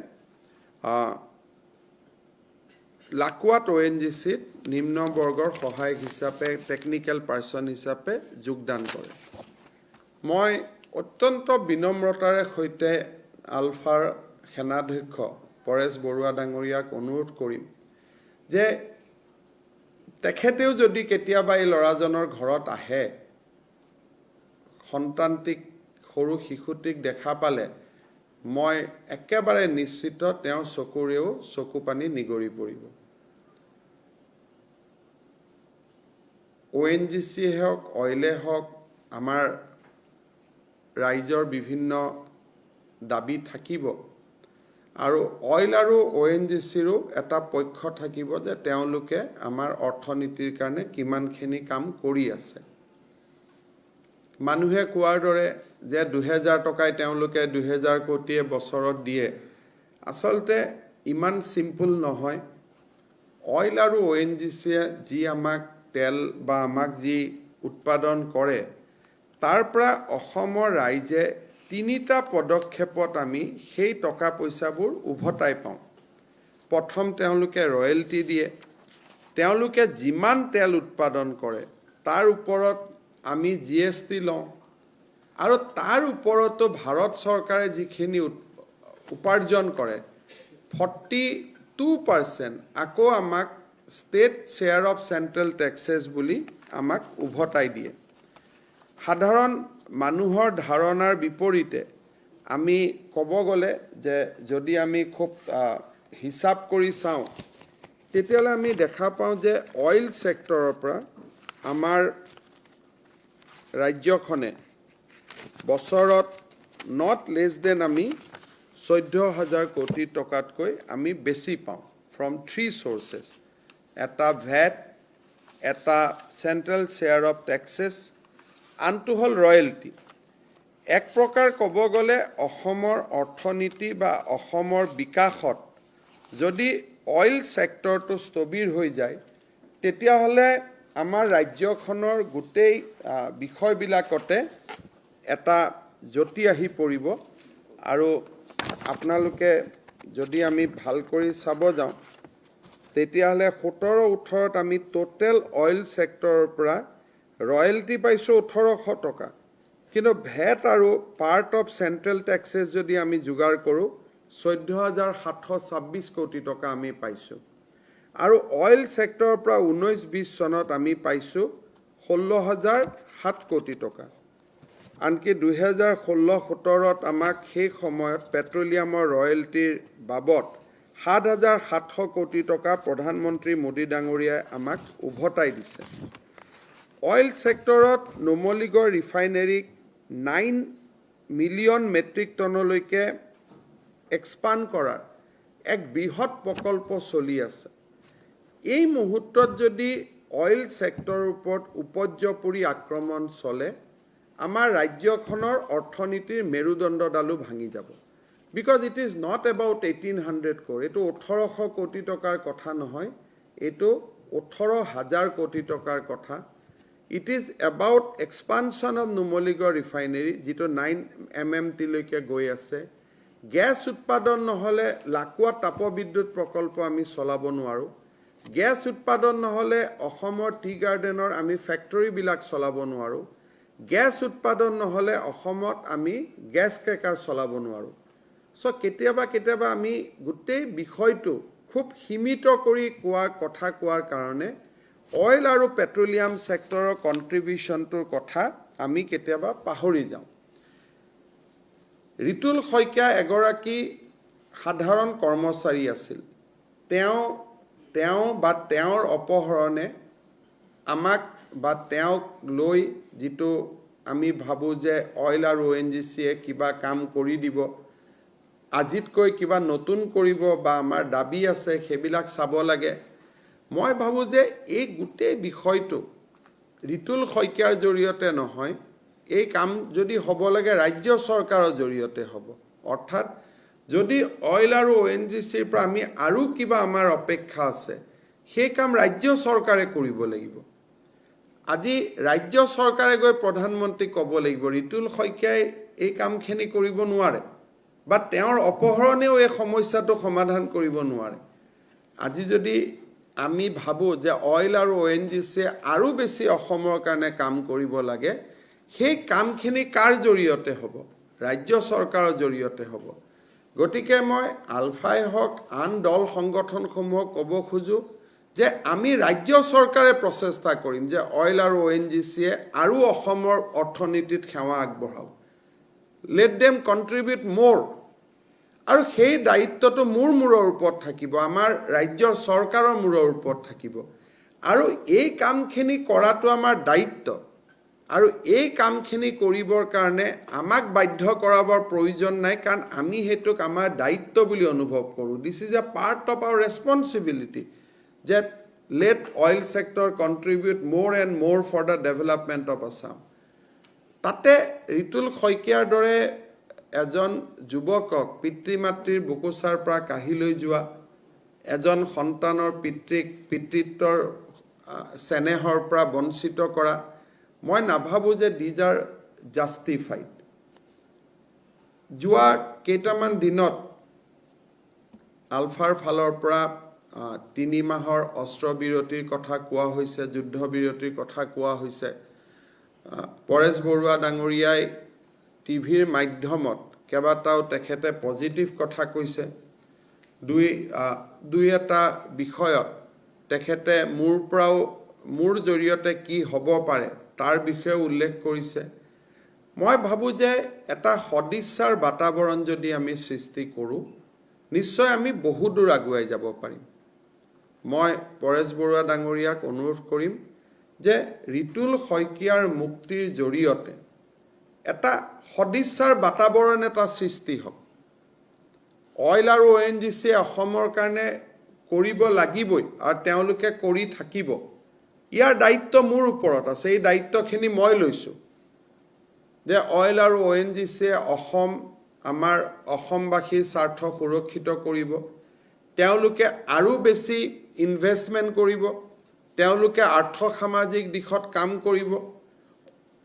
লাকুৱাত ONGCত নিম্ন বৰ্গৰ সহায়ক হিচাপে টেকনিকেল পাৰ্চন হিচাপে যোগদান কৰে। মই অত্যন্ত বিনম্ৰতাৰে সৈতে আলফাৰ সেনাধ্যক্ষ পৰেশ বৰুৱা ডাঙৰীয়াক অনুৰোধ কৰিম যে তেখেতেও যদি কেতিয়াবা এই ল'ৰাজনৰ ঘৰত আহে, সন্তানটিক সৰু শিশুটিক দেখা পালে মই একেবাৰে নিশ্চিত তেওঁৰ চকুৰেও চকু পানী নিগৰি পৰিব। ONGC হওক, অইলে হওক, আমাৰ ৰাইজৰ বিভিন্ন দাবী থাকিব আৰু অইল আৰু ONGCৰো এটা পক্ষ থাকিব যে তেওঁলোকে আমাৰ অৰ্থনীতিৰ কাৰণে কিমানখিনি কাম কৰি আছে। মানুহে কোৱাৰ দৰে যে 2000 টকাই তেওঁলোকে 2000 কোটিয়ে বছৰত দিয়ে, আচলতে ইমান চিম্পল নহয়। অইল আৰু ONGCয়ে যি আমাক তেল বা আমাক যি উৎপাদন কৰে, তাৰ পৰা অসমৰ ৰাইজে 3টা পদক্ষেপত আমি সেই টকা পইচাবোৰ উভতাই পাওঁ। প্ৰথম তেওঁলোকে ৰয়েলটি দিয়ে, তেওঁলোকে যিমান তেল উৎপাদন কৰে তাৰ ওপৰত আমি GST লওঁ আৰু তাৰ ওপৰতো ভাৰত চৰকাৰে যিখিনি উপাৰ্জন কৰে 42% আকৌ আমাক state share of central taxes বুলি আমাক উভতাই দিয়ে। সাধাৰণ মানুহৰ ধাৰণাৰ বিপৰীতে আমি ক'ব গ'লে যে যদি আমি খুব হিচাপ কৰি চাওঁ, তেতিয়াহ'লে আমি দেখা পাওঁ যে অইল ছেক্টৰৰ পৰা আমাৰ ৰাজ্যখনে বছৰত নট লেছ দেন আমি 14,000 কোটি টকাতকৈ আমি বেছি পাওঁ ফ্ৰম 3 sources, এটা ভেট, এটা চেণ্ট্ৰেল শ্বেয়াৰ অফ টেক্সেছ, আনটো হ'ল ৰয়েলটি। এক প্ৰকাৰ ক'ব গ'লে অসমৰ অৰ্থনীতি বা অসমৰ বিকাশত যদি অইল ছেক্টৰটো স্থবিৰ হৈ যায়, তেতিয়াহ'লে আমাৰ ৰাজ্যখনৰ গোটেই বিষয়বিলাকতে এটা জটি আহি পৰিব। আৰু আপোনালোকে যদি আমি ভাল কৰি চাব যাওঁ, তেতিয়াহ'লে 17-18ত আমি টোটেল অইল ছেক্টৰৰ পৰা ৰয়েলটি পাইছোঁ 1800 টকা, কিন্তু ভেট আৰু পাৰ্ট অফ চেণ্ট্ৰেল টেক্সেছ যদি আমি যোগাৰ কৰোঁ 14,726 কোটি টকা আমি পাইছোঁ আৰু অইল ছেক্টৰৰ পৰা 19-20 চনত আমি পাইছোঁ 16,007 কোটি টকা আনকি 2016-17ত আমাক সেই সময়ত পেট্ৰলিয়ামৰ ৰয়েলটিৰ বাবদ 7,700 কোটি টকা প্ৰধানমন্ত্ৰী মোদী ডাঙৰীয়াই আমাক উভতাই দিছে অইল ছেক্টৰত নুমলীগড় ৰিফাইনেৰীক 9 মিলিয়ন মেট্ৰিক টনলৈকে এক্সপাণ্ড কৰাৰ এক বৃহৎ প্ৰকল্প চলি আছে এই মুহূৰ্তত যদি অইল ছেক্টৰৰ ওপৰত উপৰ্যপৰি আক্ৰমণ চলে আমাৰ ৰাজ্যখনৰ অৰ্থনীতিৰ মেৰুদণ্ডডালো ভাঙি যাব because it is not about 1,800 crore এইটো 1,800 কোটি টকাৰ কথা নহয় এইটো 18,000 কোটি টকাৰ কথা It is about expansion of Numaligarh refinery, যিটো 9 MMT লৈকে গৈ আছে গ্যাস উৎপাদন নহলে লাকুৱা তাপবিদ্যুৎ প্ৰকল্প আমি চলাব নোৱাৰো গ্যাস উৎপাদন নহলে অসমৰ টি গাৰ্ডেনৰ আমি ফ্যাক্টৰী বিলাক চলাব নোৱাৰো গ্যাস উৎপাদন নহলে অসমত আমি গ্যাস ক্ৰেকাৰ চলাব নোৱাৰো সো কেতিয়াবা আমি গোটেই বিষয়টো খুব সীমিত কৰি কথা কোৱাৰ কাৰণে অইল আৰু পেট্ৰলিয়াম ছেক্টৰৰ কন্ট্ৰিবিউশনটোৰ কথা আমি কেতিয়াবা পাহৰি যাওঁ ৰিতুল শইকীয়া এগৰাকী সাধাৰণ কৰ্মচাৰী আছিল তেওঁৰ অপহৰণে আমাক বা তেওঁক লৈ যিটো আমি ভাবো যে অইল আৰু ONGCয়ে কিবা কাম কৰি দিব আজিতকৈ কিবা নতুন কৰিব বা আমাৰ দাবী আছে সেইবিলাক চাব লাগে মই ভাবো যে এই গোটেই বিষয়টো ৰিতুল শইকীয়াৰ জৰিয়তে নহয় এই কাম যদি হ'ব লাগে ৰাজ্য চৰকাৰৰ জৰিয়তে হ'ব অৰ্থাৎ যদি অইল আৰু ONGCৰ পৰা আমি আৰু কিবা আমাৰ অপেক্ষা আছে সেই কাম ৰাজ্য চৰকাৰে কৰিব লাগিব আজি ৰাজ্য চৰকাৰে গৈ প্ৰধানমন্ত্ৰী ক'ব লাগিব ৰিতুল শইকীয়াই এই কামখিনি কৰিব নোৱাৰে বা তেওঁৰ অপহৰণেও এই সমস্যাটো সমাধান কৰিব নোৱাৰে আজি যদি আমি ভাবো যে অইল আৰু ONGCয়ে আৰু বেছি অসমৰ কাৰণে কাম কৰিব লাগে সেই কামখিনি কাৰ জৰিয়তে হ'ব ৰাজ্য চৰকাৰৰ জৰিয়তে হ'ব গতিকে মই আলফাই হক আন দল সংগঠনসমূহক ক'ব খোজো যে আমি ৰাজ্য চৰকাৰে প্ৰচেষ্টা কৰিম যে অইল আৰু ONGCয়ে আৰু অসমৰ অৰ্থনীতিত সেৱা আগবঢ়াওক let them contribute more আৰু সেই দায়িত্বটো মূৰৰ ওপৰত থাকিব আমাৰ ৰাজ্যৰ চৰকাৰৰ মূৰৰ ওপৰত থাকিব আৰু এই কামখিনি কৰাটো আমাৰ দায়িত্ব আৰু এই কামখিনি কৰিবৰ কাৰণে আমাক বাধ্য কৰাবৰ প্ৰয়োজন নাই কাৰণ আমি হেতুক আমাৰ দায়িত্ব বুলি অনুভৱ কৰো this is a part of our responsibility that let oil sector contribute more and more for the development of Assam তাতে ৰিতুল শইকীয়াৰ দৰে এজন যুৱকক পিতৃ-মাতৃৰ বুকুচাৰ পৰা কাঢ়ি লৈ যোৱা এজন সন্তানৰ পিতৃত্বৰ স্নেহৰ পৰা বঞ্চিত কৰা মই নাভাবো যে these are justified যোৱা কেইটামান দিনত আলফাৰ ফালৰ পৰা 3 মাহৰ অস্ত্ৰ বিৰতিৰ কথা কোৱা হৈছে যুদ্ধ বিৰতিৰ কথা কোৱা হৈছে পৰেশ বৰুৱা ডাঙৰীয়াই টিভিৰ মাধ্যমত কেবাটাও তেখেতে পজিটিভ কথা কৈছে দুই এটা বিষয়ত তেখেতে মোৰ জৰিয়তে কি হ'ব পাৰে তাৰ বিষয়ে উল্লেখ কৰিছে মই ভাবো যে এটা সদিচ্ছাৰ বাতাবৰণ যদি আমি সৃষ্টি কৰো নিশ্চয় আমি বহু দূৰ আগুৱাই যাব পাৰিম মই পৰেশ বৰুৱা ডাঙৰীয়াক অনুৰোধ কৰিম যে ৰিতুল শইকীয়াৰ মুক্তিৰ জৰিয়তে এটা সদিচ্ছাৰ বাতাবৰণ এটা সৃষ্টি হ'ব অইল আৰু ONGCয়ে অসমৰ কাৰণে কৰিব লাগিবই আৰু তেওঁলোকে কৰি থাকিব ইয়াৰ দায়িত্ব মোৰ ওপৰত আছে এই দায়িত্বখিনি মই লৈছো যে অইল আৰু ONGCয়ে আমাৰ অসমবাসীৰ স্বাৰ্থ সুৰক্ষিত কৰিব তেওঁলোকে আৰু বেছি ইনভেষ্টমেন্ট কৰিব তেওঁলোকে আৰ্থ সামাজিক দিশত কাম কৰিব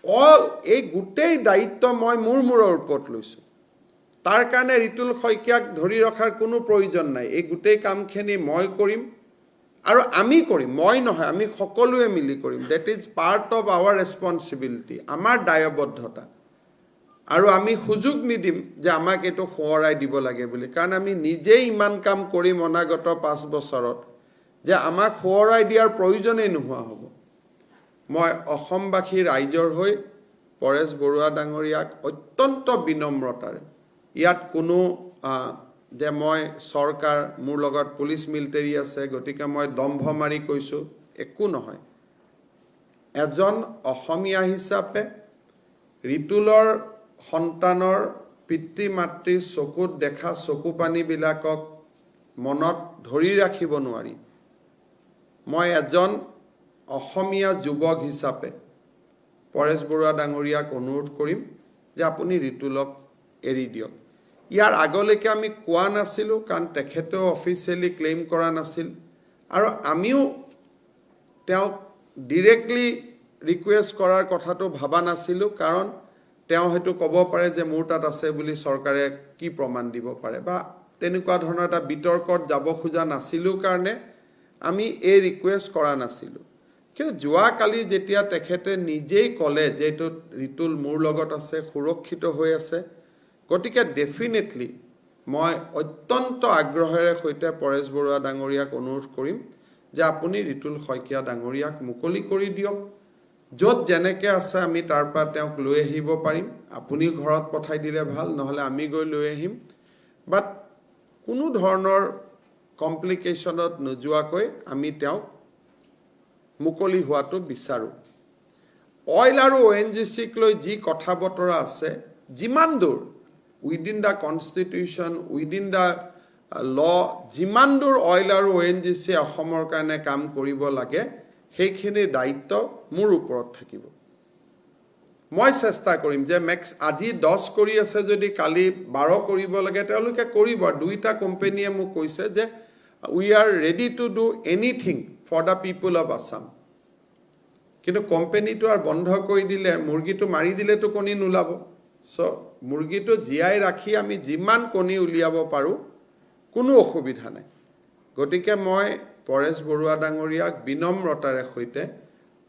অল এই গোটেই দায়িত্ব মই মূৰৰ ওপৰত লৈছো তাৰ কাৰণে ৰিতুল শইকীয়াক ধৰি ৰখাৰ কোনো প্ৰয়োজন নাই এই গোটেই কামখিনি মই কৰিম আৰু আমি কৰিম মই নহয় আমি সকলোৱে মিলি কৰিম that is part of our responsibility আমাৰ দায়বদ্ধতা আৰু আমি সুযোগ নিদিম যে আমাক এইটো সোঁৱৰাই দিব লাগে বুলি, কাৰণ আমি নিজেই ইমান কাম কৰিম অনাগত 5 বছৰত যে আমাক সোঁৱৰাই দিয়াৰ প্ৰয়োজনেই নোহোৱা হ'ব। মই অসমবাসী ৰাইজৰ হৈ পৰেশ বৰুৱা ডাঙৰীয়াক অত্যন্ত বিনম্ৰতাৰে, ইয়াত কোনো যে মই চৰকাৰ, মোৰ লগত পুলিচ মিলিটাৰী আছে গতিকে মই দম্ভ মাৰি কৈছোঁ, একো নহয়। এজন অসমীয়া হিচাপে ৰিতুলৰ সন্তানৰ পিতৃ মাতৃৰ চকুত দেখা চকু পানীবিলাকক মনত ধৰি ৰাখিব নোৱাৰি মই এজন অসমীয়া যুৱক হিচাপে পৰেশ বৰুৱা ডাঙৰীয়াক অনুৰোধ কৰিম যে আপুনি ৰিতুলক এৰি দিয়ক। ইয়াৰ আগলৈকে আমি কোৱা নাছিলোঁ, কাৰণ তেখেতেও অফিচিয়েলি ক্লেইম কৰা নাছিল আৰু আমিও তেওঁক ডিৰেক্টলি ৰিকুৱেষ্ট কৰাৰ কথাটো ভাবা নাছিলোঁ, কাৰণ তেওঁ হয়তো ক'ব পাৰে যে মোৰ তাত আছে বুলি চৰকাৰে কি প্ৰমাণ দিব পাৰে, বা তেনেকুৱা ধৰণৰ এটা বিতৰ্কত যাব খোজা নাছিলোঁ কাৰণে আমি এই ৰিকুৱেষ্ট কৰা নাছিলোঁ। কিন্তু যোৱাকালি যেতিয়া তেখেতে নিজেই ক'লে যে এইটো ৰিতুল মোৰ লগত আছে, সুৰক্ষিত হৈ আছে, গতিকে ডেফিনেটলি মই অত্যন্ত আগ্ৰহেৰে সৈতে পৰেশ বৰুৱা ডাঙৰীয়াক অনুৰোধ কৰিম যে আপুনি ৰিতুল শইকীয়া ডাঙৰীয়াক মুকলি কৰি দিয়ক। য'ত যেনেকৈ আছে আমি তাৰ পৰা তেওঁক লৈ আহিব পাৰিম, আপুনি ঘৰত পঠাই দিলে ভাল, নহ'লে আমি গৈ লৈ আহিম, বাট কোনো ধৰণৰ কমপ্লিকেশ্যনত নোযোৱাকৈ আমি তেওঁক মুকলি হোৱাটো বিচাৰোঁ। অইল আৰু ONGCক লৈ যি কথা বতৰা আছে, যিমান দূৰ within the constitution, within the law, যিমান দূৰ অইল আৰু ONGC অসমৰ কাৰণে কাম কৰিব লাগে সেইখিনিৰ দায়িত্ব মোৰ ওপৰত থাকিব। মই চেষ্টা কৰিম যে আজি 10 কৰি আছে যদি কালি 12 কৰিব লাগে তেওঁলোকে কৰিব। দুইটা কোম্পানীয়ে মোক কৈছে যে we are ready to do anything for the people of Assam. কিন্তু কোম্পানীটো আৰু বন্ধ কৰি দিলে, মুৰ্গীটো মাৰি দিলেতো কণী নোলাব। চ' মুৰ্গীটো জীয়াই ৰাখি আমি যিমান কণী উলিয়াব পাৰোঁ কোনো অসুবিধা নাই। গতিকে মই পৰেশ বৰুৱা ডাঙৰীয়াক বিনম্ৰতাৰে সৈতে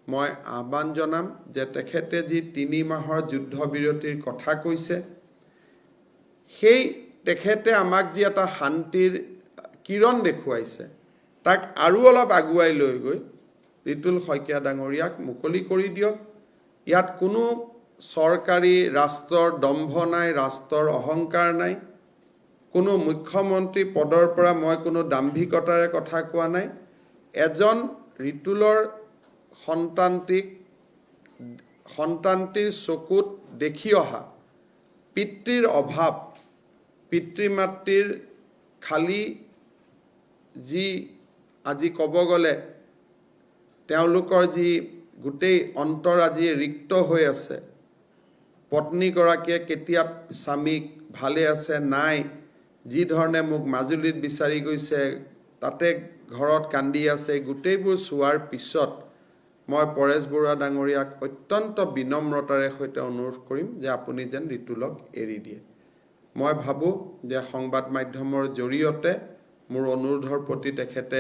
মই আহ্বান জনাম যে তেখেতে যি 3 মাহৰ যুদ্ধবিৰতিৰ কথা কৈছে, সেই তেখেতে আমাক যি এটা শান্তিৰ কিৰণ দেখুৱাইছে, তাক আৰু অলপ আগুৱাই লৈ গৈ ৰিতুল শইকীয়া ডাঙৰীয়াক মুকলি কৰি দিয়ক। ইয়াত কোনো চৰকাৰী ৰাষ্ট্ৰৰ দম্ভ নাই, ৰাষ্ট্ৰৰ অহংকাৰ নাই, কোনো মুখ্যমন্ত্ৰী পদৰ পৰা মই কোনো দাম্ভিকতাৰে কথা কোৱা নাই। এজন ৰিতুলৰ সন্তানটিৰ চকুত দেখি অহা পিতৃৰ অভাৱ, পিতৃ মাতৃৰ খালী যি আজি ক'ব গ'লে তেওঁলোকৰ যি গোটেই অন্তৰ আজি ৰিক্ত হৈ আছে, পত্নীগৰাকীয়ে কেতিয়া স্বামীক ভালে আছে নাই, যি ধৰণে মোক মাজুলীত বিচাৰি গৈছে, তাতে ঘৰত কান্দি আছে, গোটেইবোৰ চোৱাৰ পিছত মই পৰেশ বৰুৱা ডাঙৰীয়াক অত্যন্ত বিনম্ৰতাৰে সৈতে অনুৰোধ কৰিম যে আপুনি যেন ৰিতুলক এৰি দিয়ে। মই ভাবোঁ যে সংবাদ মাধ্যমৰ জৰিয়তে মোৰ অনুৰোধৰ প্ৰতি তেখেতে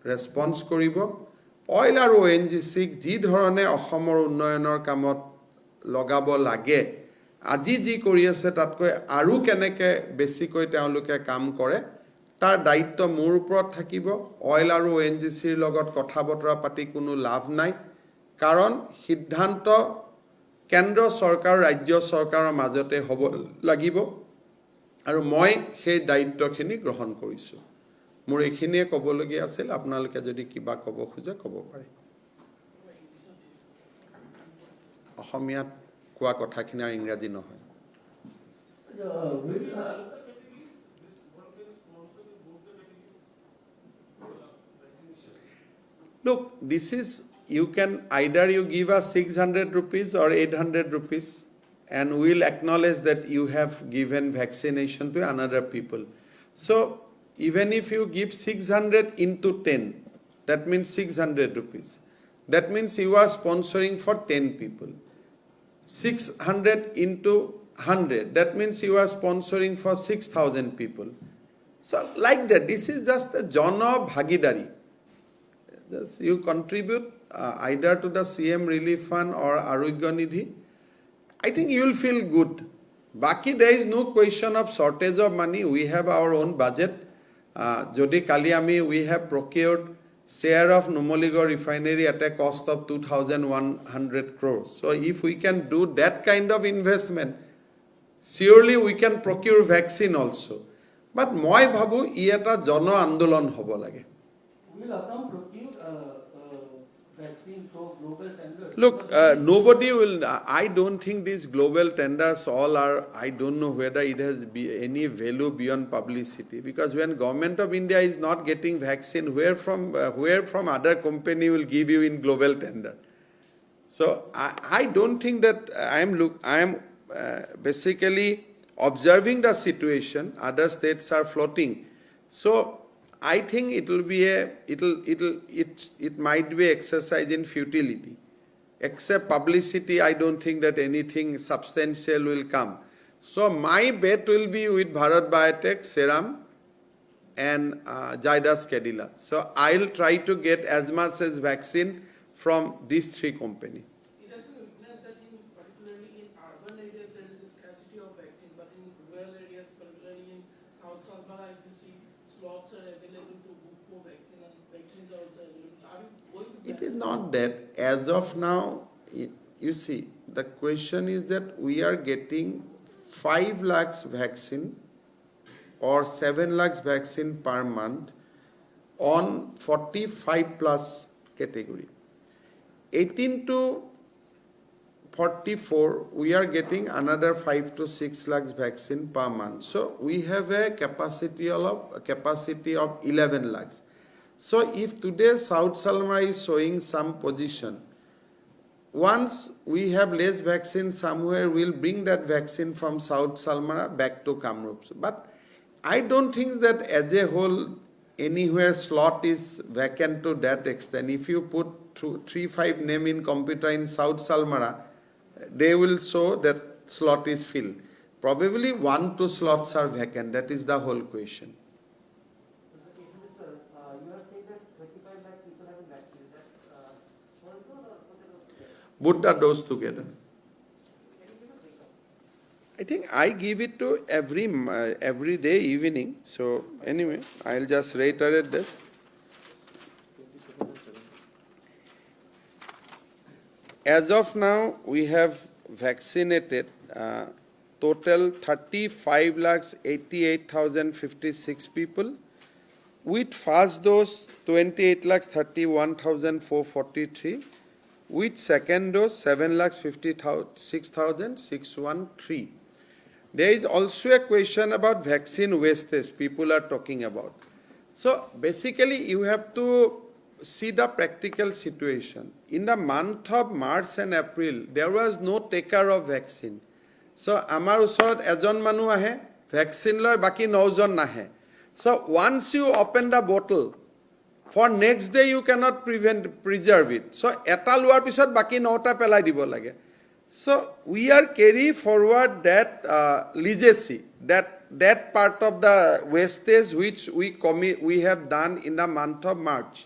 ৰেছপন্স কৰিব। অইল আৰু ONGCক যি ধৰণে অসমৰ উন্নয়নৰ কামত লগাব লাগে, আজি যি কৰি আছে তাতকৈ আৰু কেনেকৈ বেছিকৈ তেওঁলোকে কাম কৰে তাৰ দায়িত্ব মোৰ ওপৰত থাকিব। অইল আৰু ONGCৰ লগত কথা বতৰা পাতি কোনো লাভ নাই, কাৰণ সিদ্ধান্ত কেন্দ্ৰ চৰকাৰ ৰাজ্য চৰকাৰৰ মাজতে হ'ব লাগিব আৰু মই সেই দায়িত্বখিনি গ্ৰহণ কৰিছোঁ। মোৰ এইখিনিয়ে ক'বলগীয়া আছিল। আপোনালোকে যদি কিবা ক'ব খোজে ক'ব পাৰে। অসমীয়াত কোৱা কথাখিনি আৰু ইংৰাজী নহয়। Look, this is, you can either you give us 600 rupees or 800 rupees and we'll acknowledge that you have given vaccination to another people. So even if you give 600 into 10, that means 600 rupees. That means you are sponsoring for 10 people. 600 into 100, that means you are sponsoring for 6,000 people. So like that, this is just a Jana Bhagidari. You contribute either to the CM Relief Fund or Arogya Nidhi. I think you will feel good Baki, there is no question of shortage of money. We have our own budget. Jodi Kaliami, we have procured share of Numaligarh refinery at a cost of 2,100 crores. So if we can do that kind of investment, surely we can procure vaccine also. But moi bhabu ই এটা জন আন্দোলন হব লাগে. Will Assam procure vaccine through global tenders? Look, nobody will. I don't think these global tenders all are. I don't know whether it has any value beyond publicity. Because when government of India is not getting vaccine, where from other company will give you in global tender? So I don't think that I am basically observing the situation. Other states are floating. So I think it might be exercise in futility. Except publicity, I don't think that anything substantial will come. So my bet will be with Bharat Biotech, Serum, and Zydus Cadila. So I'll try to get as much as vaccine from these three companies. It has been witnessed that particularly in urban areas there is a scarcity of vaccine, but in rural areas, particularly in South Salbara, if you see, slots are available to book for vaccine and vaccines are also available. Are you going to It is not that. As of now, you see, the question is that we are getting 5 lakhs vaccine or 7 lakhs vaccine per month on 45 plus category. 18 to 44, we are getting another 5 to 6 lakhs vaccine per month. So we have a capacity of 11 lakhs. So if today South Salmara is showing some position, once we have less vaccine somewhere, we'll bring that vaccine from South Salmara back to Kamrup. But I don't think that as a whole anywhere slot is vacant to that extent. If you put 3-5 name in computer in South Salmara, they will show that slot is filled. Probably 1-2 slots are vacant. That is the whole question. You are saying that 35 lakh people have been vaccinated. Put the dose together. I think I give it to every day evening. So anyway, I'll just reiterate this. As of now, we have vaccinated total 35,88,056 people. With first dose, 28,31,443. With second dose, 7,56,613. There is also a question about vaccine wastage people are talking about. So basically, you have to see the practical situation. In the month of March and April, there was no taker of vaccine. So amar usorat ejon manu ahe, vaccine loy baki 9 jon nahe. So once you open the bottle, for next day you cannot preserve it. So eta luar pisot baki 9ta pelai dibo lage. So we are carry forward that legacy, that part of the wastage which we have done in the month of March.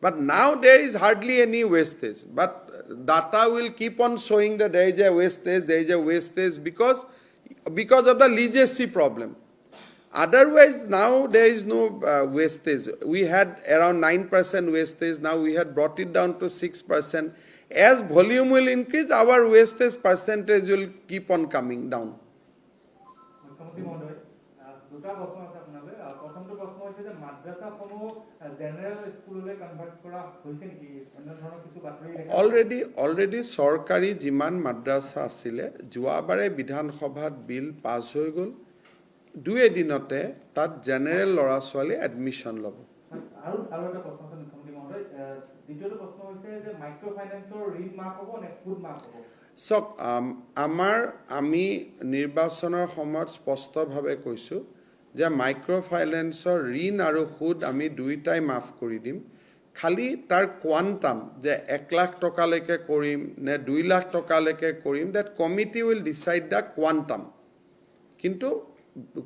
But now there is hardly any wastage. But data will keep on showing that there is a wastage, because of the legacy problem. Otherwise, now there is no wastage. We had around 9% wastage. Now we had brought it down to 6%. As volume will increase, our wastage percentage will keep on coming down. Already সরকারি যিমান মাদ্রাসা আছিলে যোৱাবাৰে বিধানসভাত বিল পাছ হৈ গল 2 এদিনতে তাত general লৰা ছোৱালী admission ল'ব আৰু এটা প্ৰশ্ন আছে মুখ্যমন্ত্ৰী মহোদয় দ্বিতীয়টো প্ৰশ্ন হৈছে যে মাইক্ৰ ফাইনেন্সৰ ঋণ মাফ হ'ব নে সুদ মাফ হ'ব সক আমি নিৰ্বাচনৰ সময়ত স্পষ্টভাৱে কৈছো যে মাইক্ৰ ফাইনেন্সৰ ঋণ আৰু সুদ আমি দুইটাই মাফ কৰি দিম খালি তাৰ কোৱান্টাম যে 1 লাখ টকালৈকে কৰিম নে 2 লাখ টকালৈকে কৰিম that committee will decide the quantum কিন্তু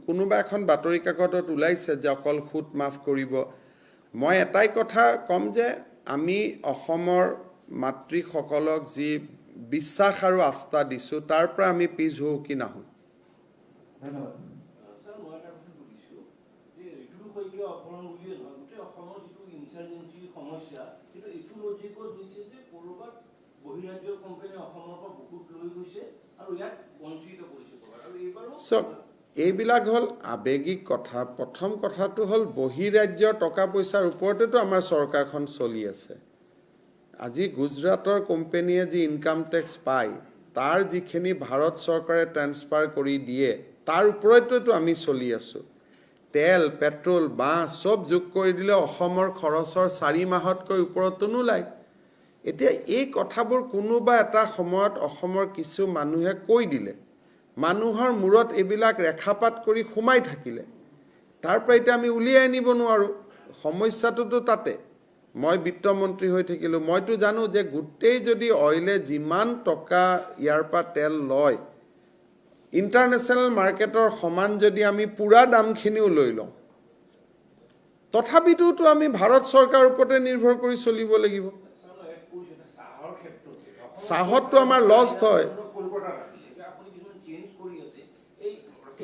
কোনোবা এখন বাতৰি কাকতত ওলাইছে যে অকল সুদ মাফ কৰিব মই এটাই কথা কম যে আমি অসমৰ মাতৃসকলক যি বিশ্বাস আৰু আস্থা দিছো তাৰ পৰা আমি পিছ হও কি নাহো ধন্যবাদ। স্যাৰ মই এটা কথা বুজিছোঁ যে ঋতু শইকীয়া অপহৰণ বুলিয়ে নহয় গোটেই অসমৰ যিটো ইনচাৰ্জেঞ্চিৰ সমস্যা সেইটো এইটো লজিকত হৈছে যে ক'ৰবাত বহিৰাজ্যৰ কোম্পানীয়ে অসমৰ পৰা বহুত লৈ গৈছে আৰু ইয়াক বঞ্চিত কৰিছে ক'ৰবাত আৰু এইবাৰো চব এইবিলাক হ'ল আৱেগিক কথা। প্ৰথম কথাটো হ'ল বহিৰাজ্যৰ টকা পইচাৰ ওপৰতেতো আমাৰ চৰকাৰখন চলি আছে। আজি গুজৰাটৰ কোম্পানীয়ে যি ইনকাম টেক্স পায় তাৰ যিখিনি ভাৰত চৰকাৰে ট্ৰেন্সফাৰ কৰি দিয়ে তাৰ ওপৰতেতো আমি চলি আছোঁ। তেল পেট্ৰল বাঁহ চব যোগ কৰি দিলে অসমৰ খৰচৰ 4 মাহতকৈ ওপৰতো নোলায়। এতিয়া এই কথাবোৰ কোনোবা এটা সময়ত অসমৰ কিছু মানুহে কৈ দিলে, মানুহৰ মূৰত এইবিলাক ৰেখাপাত কৰি সোমাই থাকিলে, তাৰ পৰা এতিয়া আমি উলিয়াই আনিব নোৱাৰোঁ। সমস্যাটোতো তাতে। মই বিত্তমন্ত্ৰী হৈ থাকিলোঁ, মইতো জানো যে গোটেই যদি অইলে যিমান টকা ইয়াৰ পৰা তেল লয়, ইণ্টাৰনেশ্যনেল মাৰ্কেটৰ সমান যদি আমি পুৰা দামখিনিও লৈ লওঁ, তথাপিতোতো আমি ভাৰত চৰকাৰৰ ওপৰতে নিৰ্ভৰ কৰি চলিব লাগিব। স্যাৰ মই এড কৰিছোঁ এটা চাহৰ ক্ষেত্ৰত চাহততো আমাৰ লষ্ট হয়। কলকাতাত আছিলে এতিয়া আপুনি কিছুমান চেঞ্জ কৰি আছে এই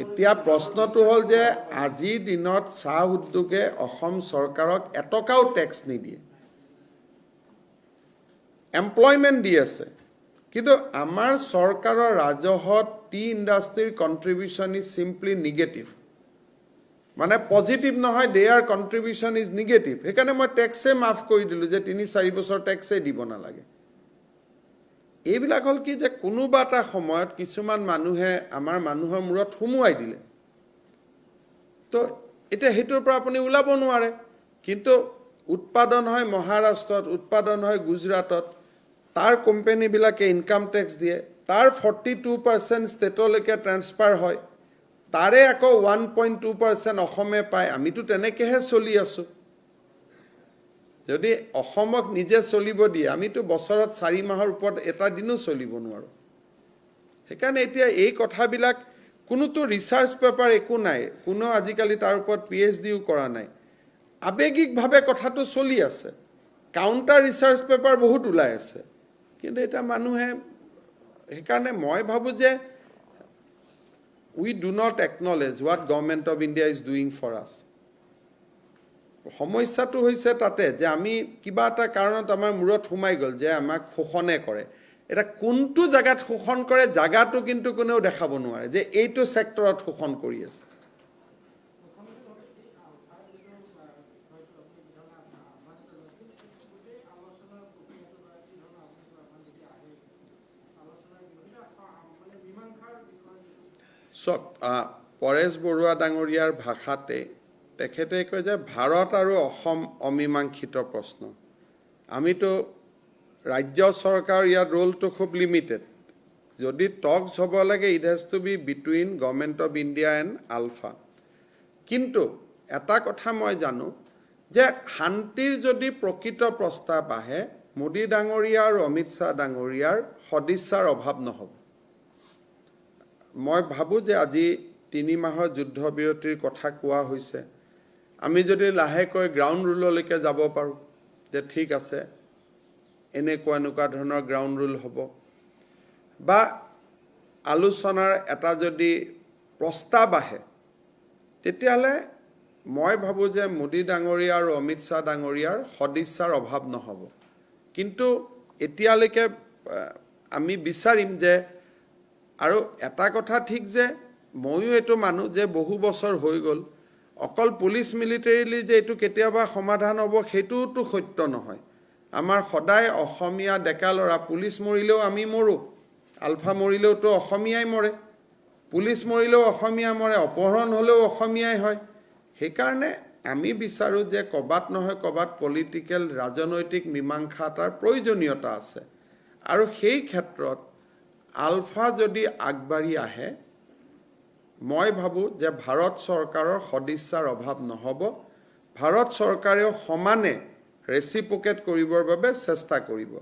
এতিয়া প্ৰশ্নটো হ'ল যে আজিৰ দিনত চাহ উদ্যোগে অসম চৰকাৰক এটকাও টেক্স নিদিয়ে, এমপ্লয়মেণ্ট দি আছে। কিন্তু আমাৰ চৰকাৰৰ ৰাজহত টি ইণ্ডাষ্ট্ৰীৰ কণ্ট্ৰিবিউশ্যন ইজ চিম্পলি নিগেটিভ, মানে পজিটিভ নহয়, দেয়াৰ কণ্ট্ৰিবিউশ্যন ইজ নিগেটিভ। সেইকাৰণে মই টেক্সে মাফ কৰি দিলোঁ যে 3-4 বছৰ টেক্সেই দিব নালাগে। এইবিলাক হ'ল কি যে কোনোবা এটা সময়ত কিছুমান মানুহে আমাৰ মানুহৰ মূৰত সুমুৱাই দিলে, তো এতিয়া সেইটোৰ পৰা আপুনি ওলাব নোৱাৰে। কিন্তু উৎপাদন হয় মহাৰাষ্ট্ৰত, উৎপাদন হয় গুজৰাটত, তাৰ কোম্পানীবিলাকে ইনকাম টেক্স দিয়ে, তাৰ 42% ষ্টেটলৈকে ট্ৰেন্সফাৰ হয়, তাৰে আকৌ 1.2% অসমে পায়। আমিতো তেনেকৈহে চলি আছোঁ। যদি অসমক নিজে চলিব দিয়ে, আমিতো বছৰত 4 মাহৰ ওপৰত এটা দিনো চলিব নোৱাৰোঁ। সেইকাৰণে এতিয়া এই কথাবিলাক কোনোতো ৰিচাৰ্চ পেপাৰ একো নাই, কোনো আজিকালি তাৰ ওপৰত PhDও কৰা নাই। আৱেগিকভাৱে কথাটো চলি আছে, কাউণ্টাৰ ৰিচাৰ্চ পেপাৰ বহুত ওলাই আছে, কিন্তু এতিয়া মানুহে, সেইকাৰণে মই ভাবোঁ যে we do not acknowledge what Government of India is doing for us. সমস্যাটো হৈছে তাতে যে আমি কিবা এটা কাৰণত আমাৰ মূৰত সোমাই গ'ল যে আমাক শোষণে কৰে। এতিয়া কোনটো জেগাত শোষণ কৰে জেগাটো কিন্তু কোনেও দেখাব নোৱাৰে যে এইটো ছেক্টৰত শোষণ কৰি আছে। চক পৰেশ বৰুৱা ডাঙৰীয়াৰ ভাষাতে তেখেতে কয় যে ভাৰত আৰু অসম অমীমাংসিত প্ৰশ্ন। আমিতো ৰাজ্য চৰকাৰ, ইয়াৰ ৰোলটো খুব লিমিটেড। যদি টকছ হ'ব লাগে, it has to be between government of India and ULFA. কিন্তু এটা কথা মই জানো যে শান্তিৰ যদি প্ৰকৃত প্ৰস্তাৱ আহে, মোদী ডাঙৰীয়া আৰু অমিত শ্বাহ ডাঙৰীয়াৰ সদিচ্ছাৰ অভাৱ নহ'ব। মই ভাবোঁ যে আজি 3 মাহৰ যুদ্ধবিৰতিৰ কথা কোৱা হৈছে, আমি যদি লাহেকৈ গ্ৰাউণ্ড ৰুললৈকে যাব পাৰোঁ যে ঠিক আছে এনেকুৱা ধৰণৰ গ্ৰাউণ্ড ৰুল হ'ব, বা আলোচনাৰ এটা যদি প্ৰস্তাৱ আহে, তেতিয়াহ'লে মই ভাবোঁ যে মোদী ডাঙৰীয়া আৰু অমিত শ্বাহ ডাঙৰীয়াৰ সদিচ্ছাৰ অভাৱ নহ'ব। কিন্তু এতিয়ালৈকে আমি বিচাৰিম যে, আৰু এটা কথা ঠিক যে ময়ো এইটো মানো যে বহু বছৰ হৈ গ'ল, অকল পুলিচ মিলিটাৰীলি যে এইটো কেতিয়াবা সমাধান হ'ব সেইটোতো সত্য নহয়। আমাৰ সদায় অসমীয়া ডেকা ল'ৰা, পুলিচ মৰিলেও আমি মৰোঁ, আলফা মৰিলেওতো অসমীয়াই মৰে, পুলিচ মৰিলেও অসমীয়া মৰে, অপহৰণ হ'লেও অসমীয়াই হয়। সেইকাৰণে আমি বিচাৰোঁ যে ক'ৰবাত নহয় ক'ৰবাত পলিটিকেল ৰাজনৈতিক মীমাংসা এটাৰ প্ৰয়োজনীয়তা আছে, আৰু সেই ক্ষেত্ৰত আলফা যদি আগবাঢ়ি আহে, মই ভাবোঁ যে ভাৰত চৰকাৰৰ সদিচ্ছাৰ অভাৱ নহ'ব। ভাৰত চৰকাৰেও সমানে ৰেচিপ্ৰকেট কৰিবৰ বাবে চেষ্টা কৰিব।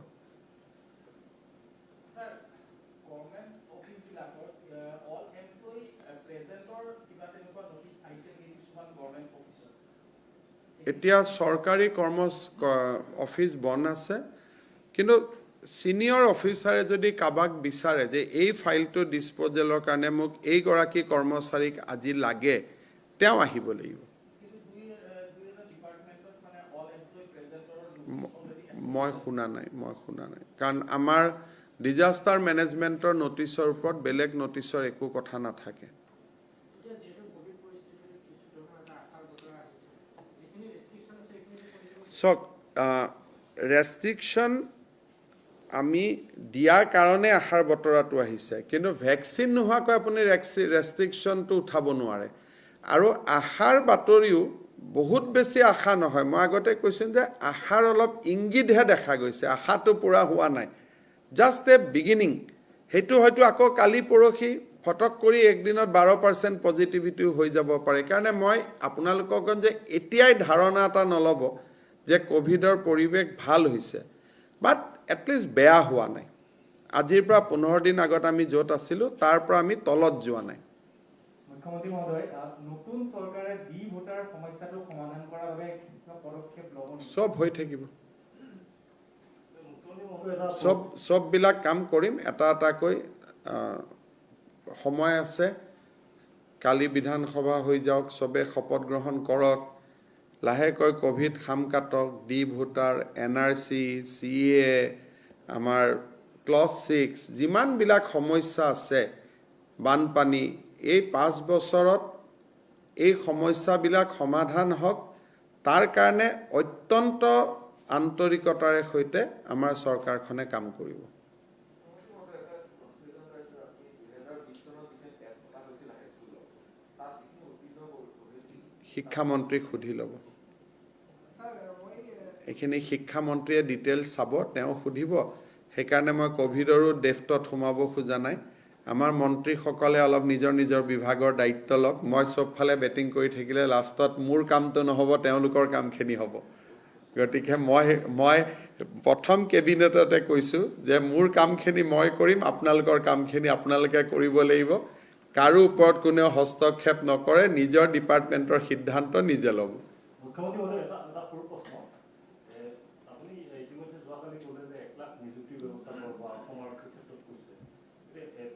এতিয়া চৰকাৰী অফিচ বন্ধ আছে, কিন্তু সিনিয়ৰ অফিচাৰে যদি কাবাক বিচাৰে যে এই ফাইলটো ডিছপ'জেলৰ কাৰণে মোক এইগৰাকী কৰ্মচাৰীক আজি লাগে, তেওঁ আহিব লাগিব। মই শুনা নাই কাৰণ আমাৰ ডিজাষ্টাৰ মেনেজমেণ্টৰ নটিচৰ ওপৰত বেলেগ নটিচৰ একো কথা নাথাকে। চাওক, ৰেষ্ট্ৰিকশ্যন আমি দিয়াৰ কাৰণে আশাৰ বতৰাটো আহিছে, কিন্তু ভেকচিন নোহোৱাকৈ আপুনি ৰেষ্ট্ৰিকশ্যনটো উঠাব নোৱাৰে। আৰু আশাৰ বাতৰিও বহুত বেছি আশা নহয়। মই আগতে কৈছোঁ যে আশাৰ অলপ ইংগিতহে দেখা গৈছে, আশাটো পূৰা হোৱা নাই, জাষ্ট এ বিগিনিং। সেইটো হয়তো আকৌ কালি পৰহি ফটক কৰি একদিনত 12% পজিটিভিটিও হৈ যাব পাৰে। কাৰণে মই আপোনালোকক যে এতিয়াই ধাৰণা এটা নল'ব যে ক'ভিডৰ পৰিৱেশ ভাল হৈছে, বাট এটলিষ্ট বেয়া হোৱা নাই। আজিৰ পৰা 15 দিন আগত আমি য'ত আছিলোঁ তাৰ পৰা আমি তলত যোৱা নাই। মুখ্যমন্ত্ৰী মহোদয়, নতুন চৰকাৰে ডি ভোটাৰ সমস্যাটো সমাধান কৰাৰ বাবে পদক্ষেপ ল'ব নেকি? চব হৈ থাকিব, চববিলাক কাম কৰিম। এটা এটাকৈ সময় আছে। কালি বিধানসভা হৈ যাওক, চবে শপত গ্ৰহণ কৰক, লাহেকৈ ক'ভিড খাম কাটক, ডি ভোটাৰ, NRC, CA, আমাৰ ক্লজ 6, যিমানবিলাক সমস্যা আছে, বানপানী, এই 5 বছৰত এই সমস্যাবিলাক সমাধান হওক। তাৰ কাৰণে অত্যন্ত আন্তৰিকতাৰে সৈতে আমাৰ চৰকাৰখনে কাম কৰিব। শিক্ষামন্ত্ৰীক সুধি ল'ব, এইখিনি শিক্ষামন্ত্ৰীয়ে ডিটেইলছ চাব, তেওঁ সুধিব। সেইকাৰণে মই ক'ভিডৰো ডেফ্টত সোমাব খোজা নাই। আমাৰ মন্ত্ৰীসকলে অলপ নিজৰ নিজৰ বিভাগৰ দায়িত্ব লওক। মই চবফালে বেটিং কৰি থাকিলে লাষ্টত মোৰ কামটো নহ'ব, তেওঁলোকৰ কামখিনি হ'ব। গতিকে মই প্ৰথম কেবিনেটতে কৈছোঁ যে মোৰ কামখিনি মই কৰিম, আপোনালোকৰ কামখিনি আপোনালোকে কৰিব লাগিব। কাৰো ওপৰত কোনেও হস্তক্ষেপ নকৰে, নিজৰ ডিপাৰ্টমেণ্টৰ সিদ্ধান্ত নিজে ল'ব। মুখ্যমন্ত্ৰী মহোদয়, এটা সৰু প্ৰশ্ন। আপুনি ইতিমধ্যে যোৱাকালি ক'লে যে 1 লাখ নিযুক্তিৰ ব্যৱস্থা কৰিব অসমৰ ক্ষেত্ৰত কৈছে।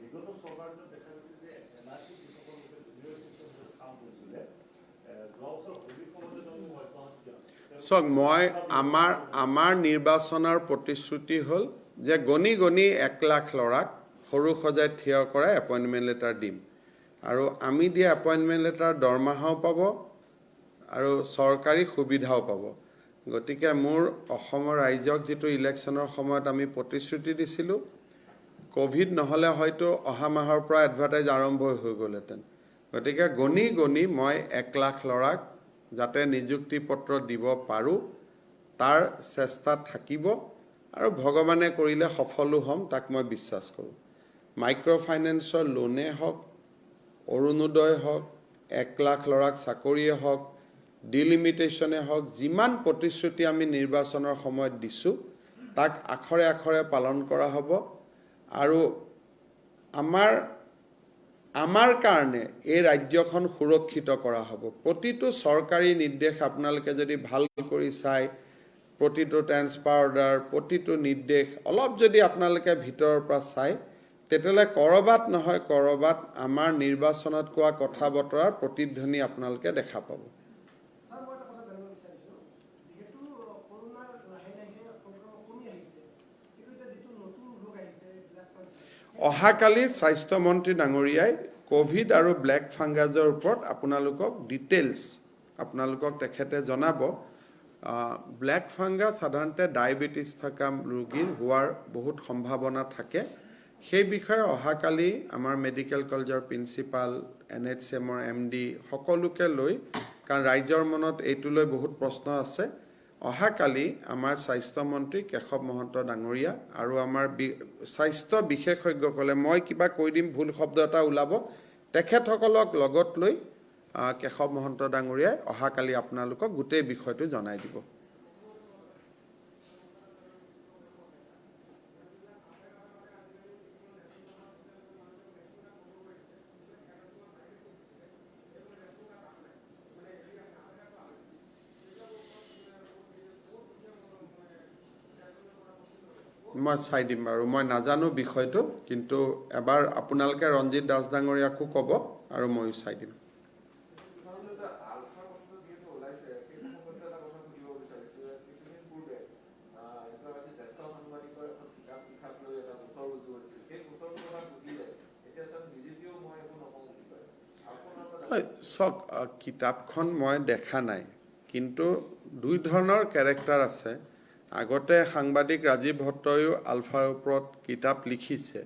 বিগত চৰকাৰটোত দেখা গৈছে যে NRC কৃষকৰ লোকে জুনিয়ৰ চিষ্টেমত কাম কৰিছিলে। যোৱা বছৰ হোলীৰ সময়তে তেওঁলোকে অব্যাহত দিয়া। চাওক, আমাৰ নিৰ্বাচনৰ প্ৰতিশ্ৰুতি হ'ল যে গণি 1 লাখ ল'ৰাক সৰু সজাই থিয় কৰাই এপইণ্টমেণ্ট লেটাৰ দিম। আৰু আমি দিয়া এপইণ্টমেণ্ট লেটাৰ দৰমহাও পাব আৰু চৰকাৰী সুবিধাও পাব। গতিকে মোৰ অসমৰ ৰাইজক যিটো ইলেকশ্যনৰ সময়ত আমি প্ৰতিশ্ৰুতি দিছিলোঁ, ক'ভিড নহ'লে হয়তো অহা মাহৰ পৰা এডভাৰটাইজ আৰম্ভ হৈ গ'লহেঁতেন। গতিকে গণি মই 1 লাখ ল'ৰাক যাতে নিযুক্তি পত্ৰ দিব পাৰোঁ তাৰ চেষ্টা থাকিব, আৰু ভগৱানে কৰিলে সফলো হ'ম, তাক মই বিশ্বাস কৰোঁ। মাইক্ৰ' ফাইনেন্সৰ লোনে হওক, অৰুণোদয় হওক, 1 লাখ ল'ৰাক চাকৰিয়ে হওক, ডিলিমিটেশ্যনে হওক, যিমান প্ৰতিশ্ৰুতি আমি নিৰ্বাচনৰ সময়ত দিছোঁ তাক আখৰে আখৰে পালন কৰা হ'ব। আৰু আমাৰ কাৰণে এই ৰাজ্যখন সুৰক্ষিত কৰা হ'ব। প্ৰতিটো চৰকাৰী নিৰ্দেশ আপোনালোকে যদি ভাল কৰি চায়, প্ৰতিটো ট্ৰেন্সফাৰ অৰ্ডাৰ, প্ৰতিটো নিৰ্দেশ অলপ যদি আপোনালোকে ভিতৰৰ পৰা চায়, তেতিয়াহ'লে ক'ৰবাত নহয় ক'ৰবাত আমাৰ নিৰ্বাচনত কোৱা কথা বতৰাৰ প্ৰতিধ্বনি আপোনালোকে দেখা পাব। অহাকালি স্বাস্থ্যমন্ত্ৰী ডাঙৰীয়াই ক'ভিড আৰু ব্লেক ফাংগাছৰ ওপৰত আপোনালোকক ডিটেইলছ তেখেতে জনাব। ব্লেক ফাংগাছ সাধাৰণতে ডায়েবেটিছ থকা ৰোগীৰ হোৱাৰ বহুত সম্ভাৱনা থাকে। সেই বিষয়ে অহাকালি আমাৰ মেডিকেল কলেজৰ প্ৰিন্সিপাল, NHMৰ MD সকলোকে লৈ, কাৰণ ৰাইজৰ মনত এইটো লৈ বহুত প্ৰশ্ন আছে, অহাকালি আমাৰ স্বাস্থ্যমন্ত্ৰী কেশৱ মহন্ত ডাঙৰীয়া আৰু আমাৰ স্বাস্থ্য বিশেষজ্ঞসকলে, মই কিবা কৈ দিম ভুল শব্দ এটা ওলাব, তেখেতসকলক লগত লৈ কেশৱ মহন্ত ডাঙৰীয়াই অহাকালি আপোনালোকক গোটেই বিষয়টো জনাই দিব। মই চাই দিম বাৰু মই নাজানো বিষয়টো কিন্তু এবাৰ আপোনালোকে ৰঞ্জিত দাস ডাঙৰীয়াকো ক'ব আৰু ময়ো চাই দিম চক কিতাপখন মই দেখা নাই কিন্তু দুই ধৰণৰ কেৰেক্টাৰ আছে আগতে সাংবাদিক ৰাজীৱ ভট্টইও আলফাৰ ওপৰত কিতাপ লিখিছে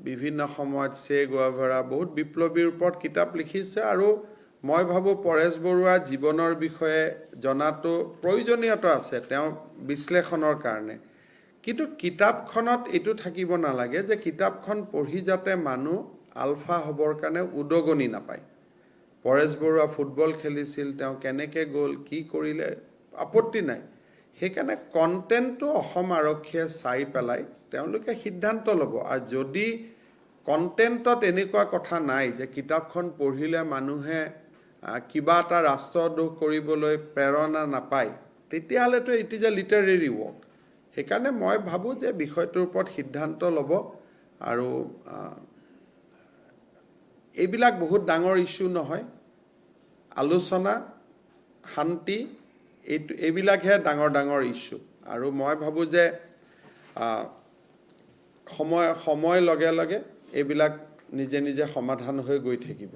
বিভিন্ন সময়ত চে গুৱাভাৰা বহুত বিপ্লৱীৰ ওপৰত কিতাপ লিখিছে আৰু মই ভাবো পৰেশ বৰুৱাৰ জীৱনৰ বিষয়ে জনাটো প্ৰয়োজনীয়তা আছে তেওঁ বিশ্লেষণৰ কাৰণে কিন্তু কিতাপখনত এটো থাকিব নালাগে যে কিতাপখন পঢ়ি যাতে মানুহ আলফা হবৰ কাৰণে উদগনি নাপায় পৰেশ বৰুৱা ফুটবল খেলিছিল তেওঁ কেনেকৈ গ'ল কি কৰিলে আপত্তি নাই সেইকাৰণে কন্টেন্টটো অসম আৰক্ষীয়ে চাই পেলাই তেওঁলোকে সিদ্ধান্ত ল'ব আৰু যদি কন্টেন্টত এনেকুৱা কথা নাই যে কিতাপখন পঢ়িলে মানুহে কিবা এটা ৰাষ্ট্ৰদ্ৰোহ কৰিবলৈ প্ৰেৰণা নাপায় তেতিয়াহ'লেতো it is a literary work সেইকাৰণে মই ভাবোঁ যে বিষয়টোৰ ওপৰত সিদ্ধান্ত ল'ব আৰু এইবিলাক বহুত ডাঙৰ ইস্যু নহয় আলোচনা শান্তি এইবিলাকহে ডাঙৰ ডাঙৰ ইস্যু আৰু মই ভাবোঁ যে সময় লগে লগে এইবিলাক নিজে নিজে সমাধান হৈ গৈ থাকিব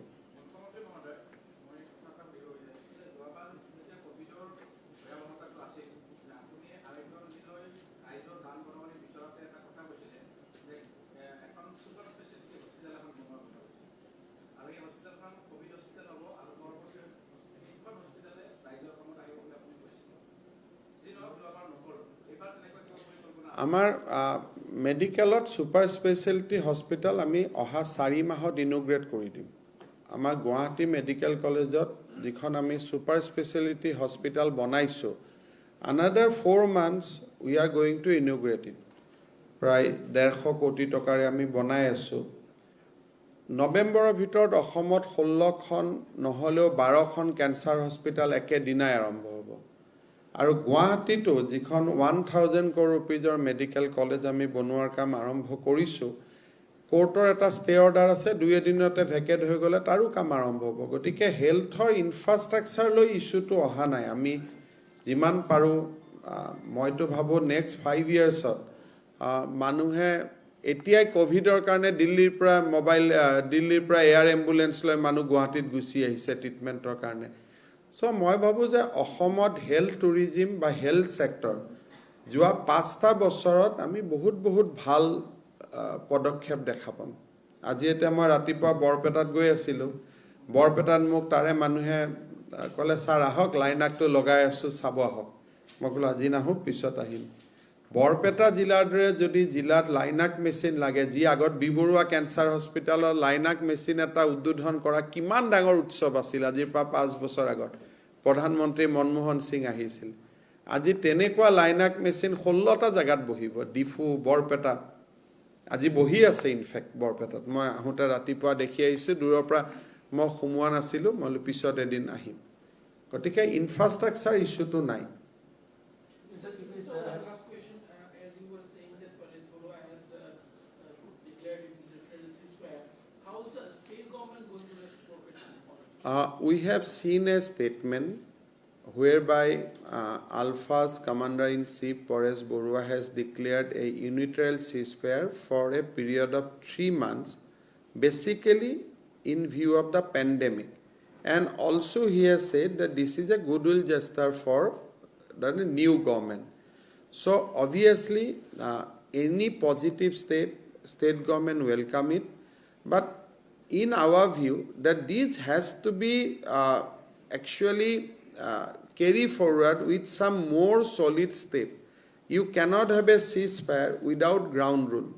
আমাৰ মেডিকেলত সুপাৰ স্পেচিয়েলিটি হস্পিটেল আমি অহা 4 মাহত ইনোগ্ৰেট কৰি দিম আমাৰ গুৱাহাটী মেডিকেল কলেজত যিখন আমি সুপাৰ স্পেচিয়েলিটি হস্পিটেল বনাইছো another 4 months we are going to inaugurate it প্ৰায় 150 কোটি টকাৰে আমি বনাই আছো নৱেম্বৰৰ ভিতৰত অসমত 16খন নহলেও 12খন কেন্সাৰ হস্পিটেল একে দিনাই আৰম্ভ হ'ব আৰু গুৱাহাটীটো যিখন 1000 crore rupeesৰ মেডিকেল কলেজ আমি বনোৱাৰ কাম আৰম্ভ কৰিছো কোৰ্টৰ এটা ষ্টে অৰ্ডাৰ আছে 2 দিনতে ভেকেট হৈ গলে তাৰো কাম আৰম্ভ হ'ব গতিকে হেলথৰ ইনফ্ৰাষ্ট্ৰাকচাৰ লৈ ইস্যুটো অহা নাই আমি যিমান পাৰো মইতো ভাবো নেক্সট 5 ইয়াৰ্ছত মানুহে এতিয়াই কোভিডৰ কাৰণে দিল্লীৰ পৰা এয়াৰ এম্বুলেন্স লৈ মানুহ গুৱাহাটীত গুচি আহিছে ট্ৰিটমেন্টৰ কাৰণে সো মই ভাবো যে অসমত হেলথ টুৰিজম বা হেলথ সেক্টৰ যোৱা 5টা বছৰত আমি বহুত ভাল পদক্ষেপ দেখা পাম আজি এটা মই ৰাতিপুৱা বৰপেটাত গৈ আছিলো বৰপেটাত মোক তাৰে মানুহে কলে স্যাৰ আহক লাইনাকটো লগাই আছো চাব আহক মই কলো আজি নাহো পিছত আহিম বৰপেটা জিলাৰ দৰে যদি জিলাত লাইনাক মেচিন লাগে যি আগত বিবৰুৱা কেন্সাৰ হস্পিটেলৰ লাইনাক মেচিন এটা উদ্বোধন কৰা কিমান ডাঙৰ উৎসৱ আছিল আজিৰ পৰা 5 বছৰ আগত প্ৰধানমন্ত্ৰী মনমোহন সিং আহিছিল আজি তেনেকুৱা লাইনাক মেচিন 16টা জায়গাত বহিব ডিফু বৰপেটা আজি বহি আছে ইনফেক্ট বৰপেটাত মই আহোতে ৰাতিপুৱা দেখি আহিছো দূৰৰ পৰা মই সুমুৱা নাছিলো মই পিছত এদিন আহিম গতিকে ইনফ্ৰাষ্ট্ৰাকচাৰ ইস্যুটো নাই We have seen a statement whereby Alpha's Commander-in-Chief Paresh Barua has declared a unilateral ceasefire for a period of 3 months, basically in view of the pandemic. And also he has said that this is a goodwill gesture for the new government. So obviously any positive state government welcome it, but in our view that this has to be actually carry forward with some more solid step. You cannot have a ceasefire without ground rule.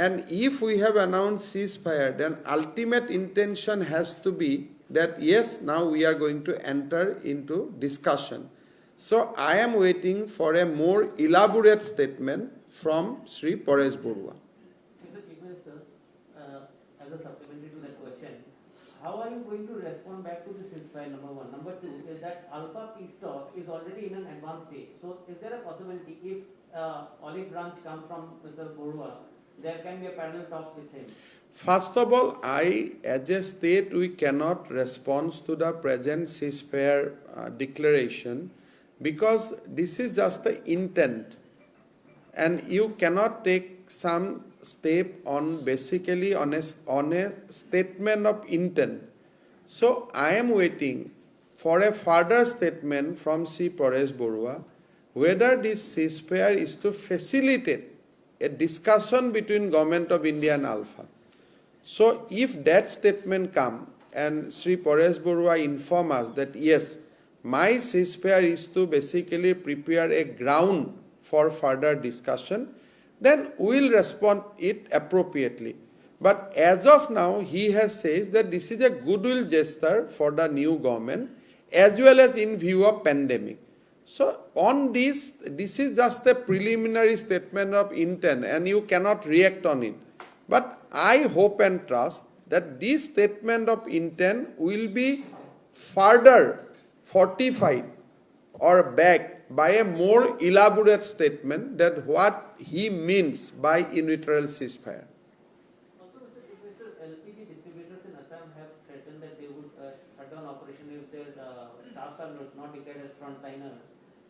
And if we have announced ceasefire, then ultimate intention has to be that yes, now we are going to enter into discussion. So I am waiting for a more elaborate statement from Sri Paresh Barua. As a supplementary to that question, how are you going to respond back to this ceasefire, number one? Number two is that Alpha peace talk is already in an advanced stage. So is there a possibility if olive branch comes from Mr. Borua, there can be a parallel talks with him? First of all, as a state, we cannot respond to the present ceasefire declaration because this is just the intent. And you cannot take some step on basically on a statement of intent. So I am waiting for a further statement from C. Paresh Borua whether this ceasefire is to facilitate a discussion between Government of India and Alpha. So if that statement comes and Sri Paresh Borua inform us that yes, my ceasefire is to basically prepare a ground for further discussion, then we will respond it appropriately. But as of now, he has said that this is a goodwill gesture for the new government as well as in view of pandemic. So on this is just a preliminary statement of intent and you cannot react on it. But I hope and trust that this statement of intent will be further fortified or backed by a more elaborate statement that what he means by unilateral ceasefire. Also, Mr. LPG distributors in Assam have threatened that they would shut down operation if their staffs are not declared as frontliners.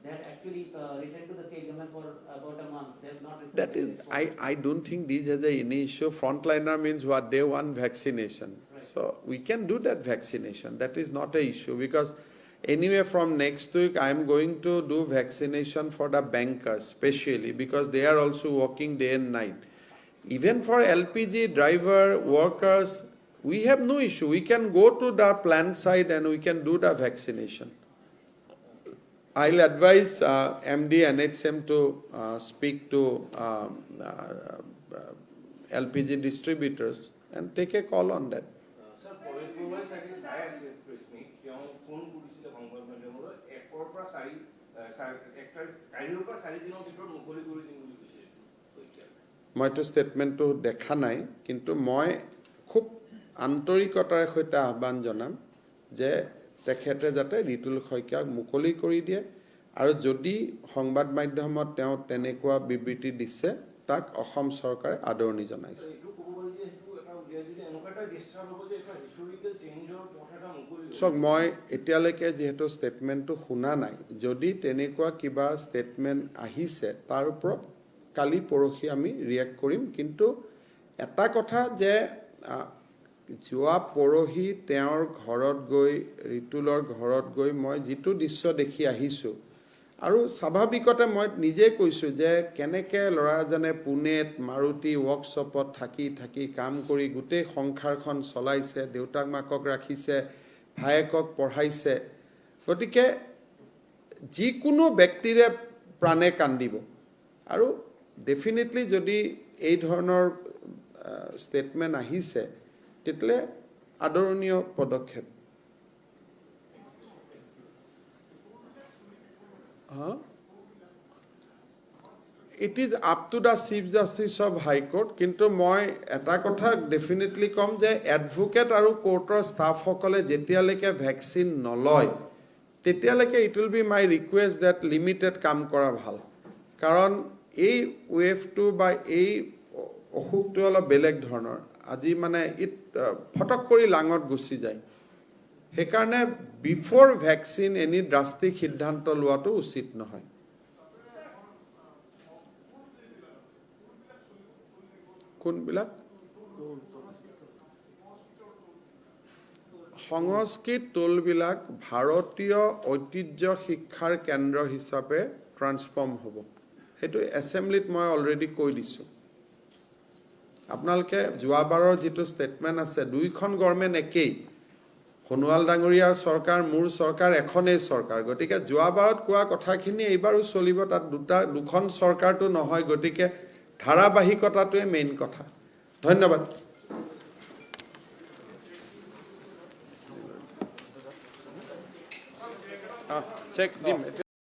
They had actually returned to the state government for about a month. They have not returned. That is, I don't think this is any issue. Frontliner means what? Day one vaccination. Right. So we can do that vaccination. That is not an issue because anyway from next week I am going to do vaccination for the bankers specially because they are also working day and night. Even for LPG driver, workers, we have no issue. We can go to the plant site and we can do the vaccination. I'll advise MD NHM to speak to LPG distributors and take a call on that. Sir, Paresh Borua sagi sai ase press meet তেওঁ phone কৰিছিল সংবাদ মাধ্যমলৈ একৰ পৰা চাৰি কাইলৈৰ পৰা 4 দিনৰ ভিতৰত মুকলি কৰি দিম বুলি কৈছে। মইতো ষ্টেটমেণ্টটো দেখা নাই কিন্তু মই খুব আন্তৰিকতাৰে সৈতে আহ্বান জনাম যে তেখেতে যাতে ঋতুল শইকীয়াক মুকলি কৰি দিয়ে আৰু যদি সংবাদ মাধ্যমত তেওঁ তেনেকুৱা বিবৃতি দিছে তাক অসম চৰকাৰে আদৰণি জনাইছে। So মই এতিয়ালৈকে যেহেতু ষ্টেটমেণ্টটো শুনা নাই যদি তেনেকুৱা কিবা ষ্টেটমেণ্ট আহিছে তাৰ ওপৰত কালি পৰহি আমি ৰিয়েক্ট কৰিম কিন্তু এটা কথা যে যোৱা পৰহি তেওঁৰ ঘৰত গৈ ঋতুলৰ ঘৰত গৈ মই যিটো দৃশ্য দেখি আহিছোঁ আৰু স্বাভাৱিকতে মই নিজে কৈছোঁ যে কেনেকৈ ল'ৰাজনে পুনেত মাৰুতি ৱৰ্কশ্বপত থাকি কাম কৰি গোটেই সংসাৰখন চলাইছে দেউতাক মাকক ৰাখিছে ভায়েকক পঢ়াইছে গতিকে যিকোনো ব্যক্তিৰে প্ৰাণে কান্দিব আৰু ডেফিনেটলি যদি এই ধৰণৰ ষ্টেটমেণ্ট আহিছে তেতিয়ালে আদৰণীয় পদক্ষেপ। It is up to the Chief Justice of High Court কিন্তু মই এটা কথা ডেফিনেটলি কম যে এডভোকেট আৰু কোৰ্টৰ ষ্টাফসকলে যেতিয়ালৈকে ভেকচিন নলয় তেতিয়ালৈকে it will be my request that limited কাম কৰা ভাল কাৰণ এই ৱেভটো বা এই অসুখটো অলপ বেলেগ ধৰণৰ আজি মানে ফটক কৰি লাঙত গুচি যায় সেইকাৰণে বিফৰ ভেকচিন এনি ড্ৰাষ্টিক সিদ্ধান্ত লোৱাটো উচিত নহয়। কোনবিলাক সংস্কৃত টোলবিলাক ভাৰতীয় ঐতিহ্য শিক্ষাৰ কেন্দ্ৰ হিচাপে ট্ৰান্সফৰ্ম হ'ব সেইটো এছেম্বলিত মই অলৰেডি কৈ দিছোঁ। আপোনালোকে যোৱাবাৰৰ যিটো ষ্টেটমেণ্ট আছে দুইখন গভৰ্ণমেণ্ট একেই সোণোৱাল ডাঙৰীয়াৰ চৰকাৰ মোৰ চৰকাৰ এখনেই চৰকাৰ গতিকে যোৱাবাৰত কোৱা কথাখিনি এইবাৰো চলিব তাত দুখন চৰকাৰটো নহয় গতিকে ধাৰাবাহিকতাটোৱে মেইন কথা। ধন্যবাদ। চেক দিম।